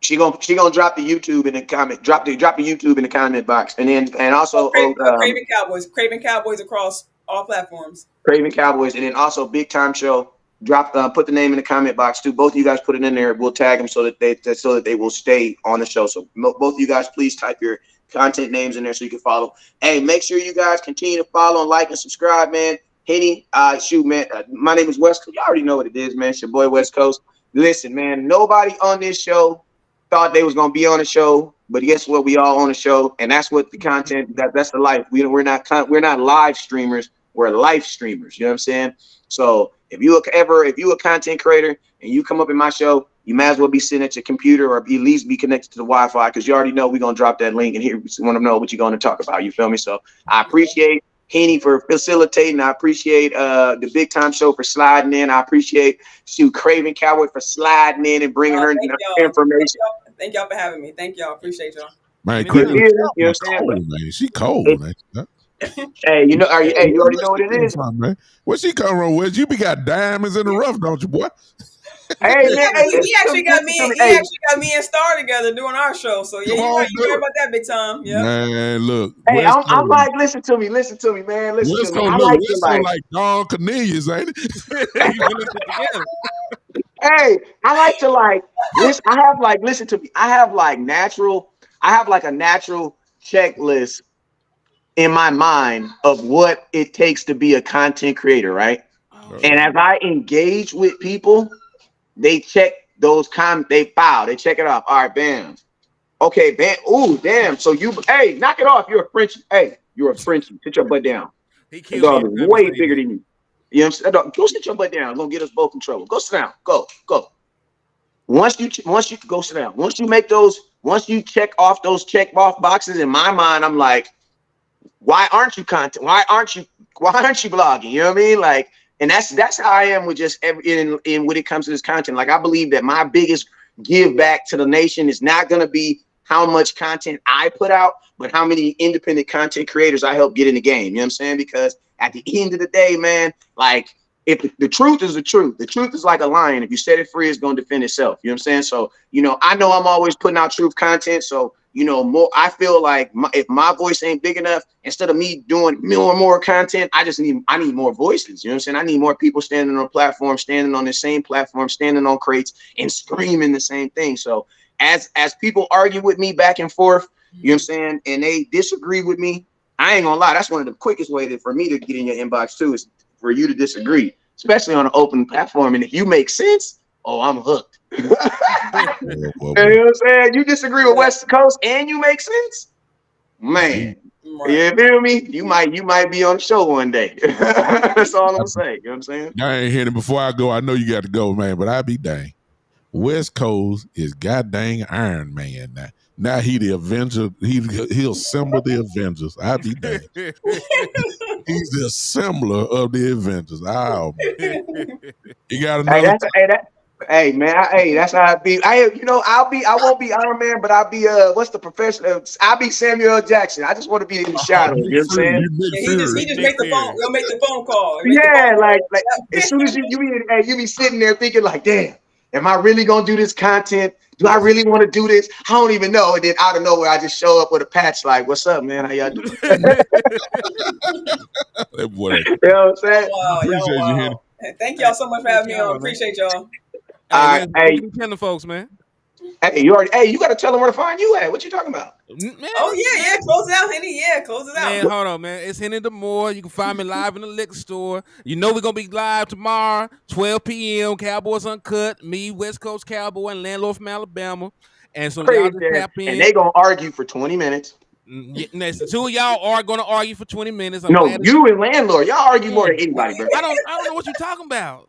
She gonna drop the YouTube in the comment. Drop the YouTube in the comment box, and also Craven Cowboys. Craven Cowboys across all platforms. Craven Cowboys, and then also Big Time Show. Put the name in the comment box too. Both of you guys put it in there. We'll tag them so that they will stay on the show. So both of you guys, please type your content names in there so you can follow. Hey, make sure you guys continue to follow and like and subscribe, man. Henny, man. My name is West Coast. You already know what it is, man. It's your boy West Coast. Listen, man. Nobody on this show thought they was gonna be on the show, but guess what? We all on the show, and that's what the content. That's the life. We're not live streamers. We're life streamers. You know what I'm saying? So if you a content creator and you come up in my show, you might as well be sitting at your computer or at least be connected to the Wi-Fi, because you already know we're gonna drop that link and here want to know what you're gonna talk about. You feel me? So I appreciate Henny for facilitating. I appreciate the Big Time Show for sliding in. I appreciate Craven Cowboy for sliding in and bringing her information. Thank y'all for having me. Thank y'all. Appreciate y'all. Man, she cold, man. Hey, you already know what it is. Man. Where she come from? Where you got diamonds in the rough, don't you, boy? Hey, he actually got me and Star together doing our show. So yeah, you're right about that, Big Time. Yeah. Man, look. Hey, I'm like, listen to me, man. Listen to me. I like to like Don Cornelius, ain't it? Hey, I like to listen. Listen to me. I have a natural checklist in my mind of what it takes to be a content creator, right? Oh. And as I engage with people, they check those they check it off. All right, bam. Okay, bam. Ooh, damn. So knock it off. You're a Frenchie. Hey, you're a Frenchie. Sit your butt down. The dog is way bigger than you. You know what I'm saying? Go sit your butt down. It's gonna get us both in trouble. Go sit down. Go. Once you go sit down. Once you make those once you check off those check off boxes, in my mind, I'm like, why aren't you content? Why aren't you blogging? You know what I mean? Like, and that's how I am with just in when it comes to this content. Like, I believe that my biggest give back to the nation is not going to be how much content I put out, but how many independent content creators I help get in the game. You know what I'm saying? Because at the end of the day, man, like, if the truth is the truth is like a lion. If you set it free, it's going to defend itself. You know what I'm saying? So, I know I'm always putting out truth content. So, more, I feel like if my voice ain't big enough, instead of me doing more and more content, I need more voices. You know what I'm saying? I need more people standing on platforms, standing on the same platform, standing on crates and screaming the same thing. So as people argue with me back and forth, you know what I'm saying, and they disagree with me, I ain't gonna lie. That's one of the quickest ways for me to get in your inbox too, is for you to disagree, especially on an open platform. And if you make sense, I'm hooked. You know what I'm saying? You disagree with West Coast and you make sense, man. You feel me? You might be on the show one day. That's all I'm saying. You know what I'm saying? I ain't hearing it. Before I go, I know you got to go, man, but I be dang. West Coast is goddamn Iron Man now. Now he the Avenger. He'll assemble the Avengers. I be dang. He's the assembler of the Avengers. Oh, man. You got another. Hey, man, that's how I be. I won't be Iron Man, but I'll be what's the professional? I'll be Samuel L. Jackson. I just want to be in the shadows. You know what I'm saying? He just make the phone. He'll make the phone call. Like as soon as you be sitting there thinking like, damn, am I really gonna do this content? Do I really want to do this? I don't even know. And then out of nowhere, I just show up with a patch like, "What's up, man? How y'all doing?" That boy. You know what I'm saying? Wow, Appreciate you, Henny. Thank y'all so much for having me on. Appreciate y'all. Hey, tell the folks, man. Hey, you got to tell them where to find you at. What you talking about? Man, oh yeah, close it out, Henny. Yeah, close it out. Man, hold on, man. It's Hennythemoor. You can find me live in the liquor store. We're gonna be live tomorrow, 12 p.m. Cowboys Uncut. Me, West Coast Cowboy, and landlord from Alabama. And so y'all just tap in. And they gonna argue for 20 minutes. The two of y'all are gonna argue for 20 minutes. You and landlord, y'all argue more than anybody, bro. I don't know what you're talking about.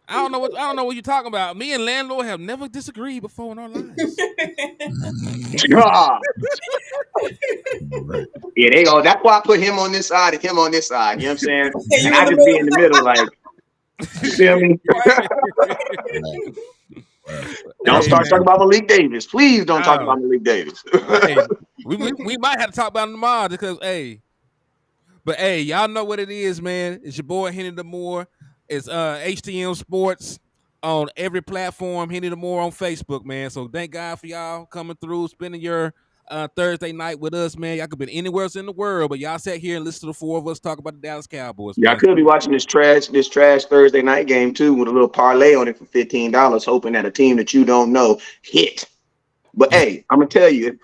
I don't know what you're talking about. Me and landlord have never disagreed before in our lives. Yeah, they go. That's why I put him on this side and him on this side. You know what I'm saying? And I just be in the middle, like, you feel me? Don't start talking about Malik Davis. Please don't talk about Malik Davis. we might have to talk about him tomorrow because y'all know what it is, man. It's your boy Hennythemoor. It's HTM Sports on every platform. Hennythemoor on Facebook, man. So thank God for y'all coming through, spending your Thursday night with us, man. Y'all could be anywhere else in the world, but y'all sat here and listened to the four of us talk about the Dallas Cowboys. Y'all could be watching this trash Thursday night game too with a little parlay on it for $15, hoping that a team that you don't know hit. But hey, I'm gonna tell you,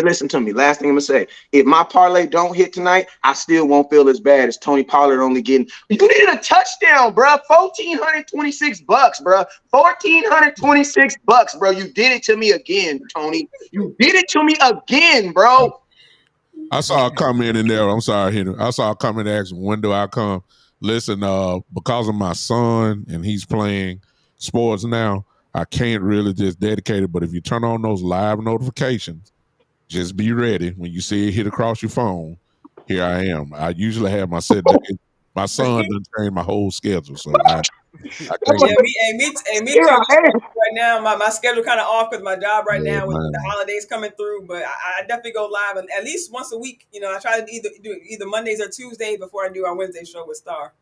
listen to me. Last thing I'm gonna say: if my parlay don't hit tonight, I still won't feel as bad as Tony Pollard only getting. You needed a touchdown, bro. $1,426, bro. $1,426, bro. You did it to me again, Tony. You did it to me again, bro. I saw a comment in there. I'm sorry, Henry. I saw a comment asking, when do I come? Listen, because of my son and he's playing sports now, I can't really just dedicate it. But if you turn on those live notifications, just be ready. When you see it hit across your phone, here I am. I usually have my set. My son done changed my whole schedule. So me too. Right now, my schedule kind of off because my job right now with the holidays coming through. But I definitely go live at least once a week. I try to do either Mondays or Tuesdays before I do our Wednesday show with Star.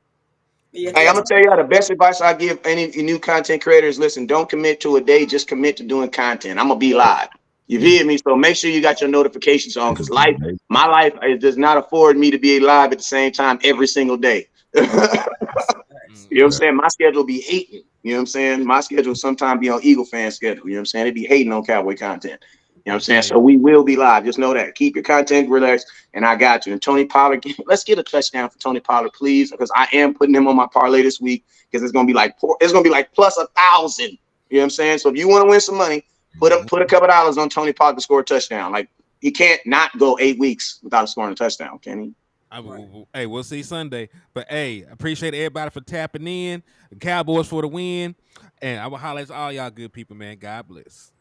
Hey, I'm gonna tell you the best advice I give any new content creators. Listen, don't commit to a day, just commit to doing content. I'm gonna be live. You hear me? So make sure you got your notifications on because my life does not afford me to be live at the same time every single day. You know what I'm saying? My schedule be hating. You know what I'm saying? My schedule sometimes be on Eagle fan schedule. You know what I'm saying? It be hating on Cowboy content. You know what I'm saying? So we will be live. Just know that. Keep your content relaxed, and I got you. And Tony Pollard, let's get a touchdown for Tony Pollard, please, because I am putting him on my parlay this week because it's gonna be like plus 1,000. You know what I'm saying? So if you want to win some money, put a couple dollars on Tony Pollard to score a touchdown. Like he can't not go 8 weeks without scoring a touchdown, can he? Hey, we'll see Sunday. But hey, appreciate everybody for tapping in. The Cowboys for the win, and I will holler at all y'all good people, man. God bless.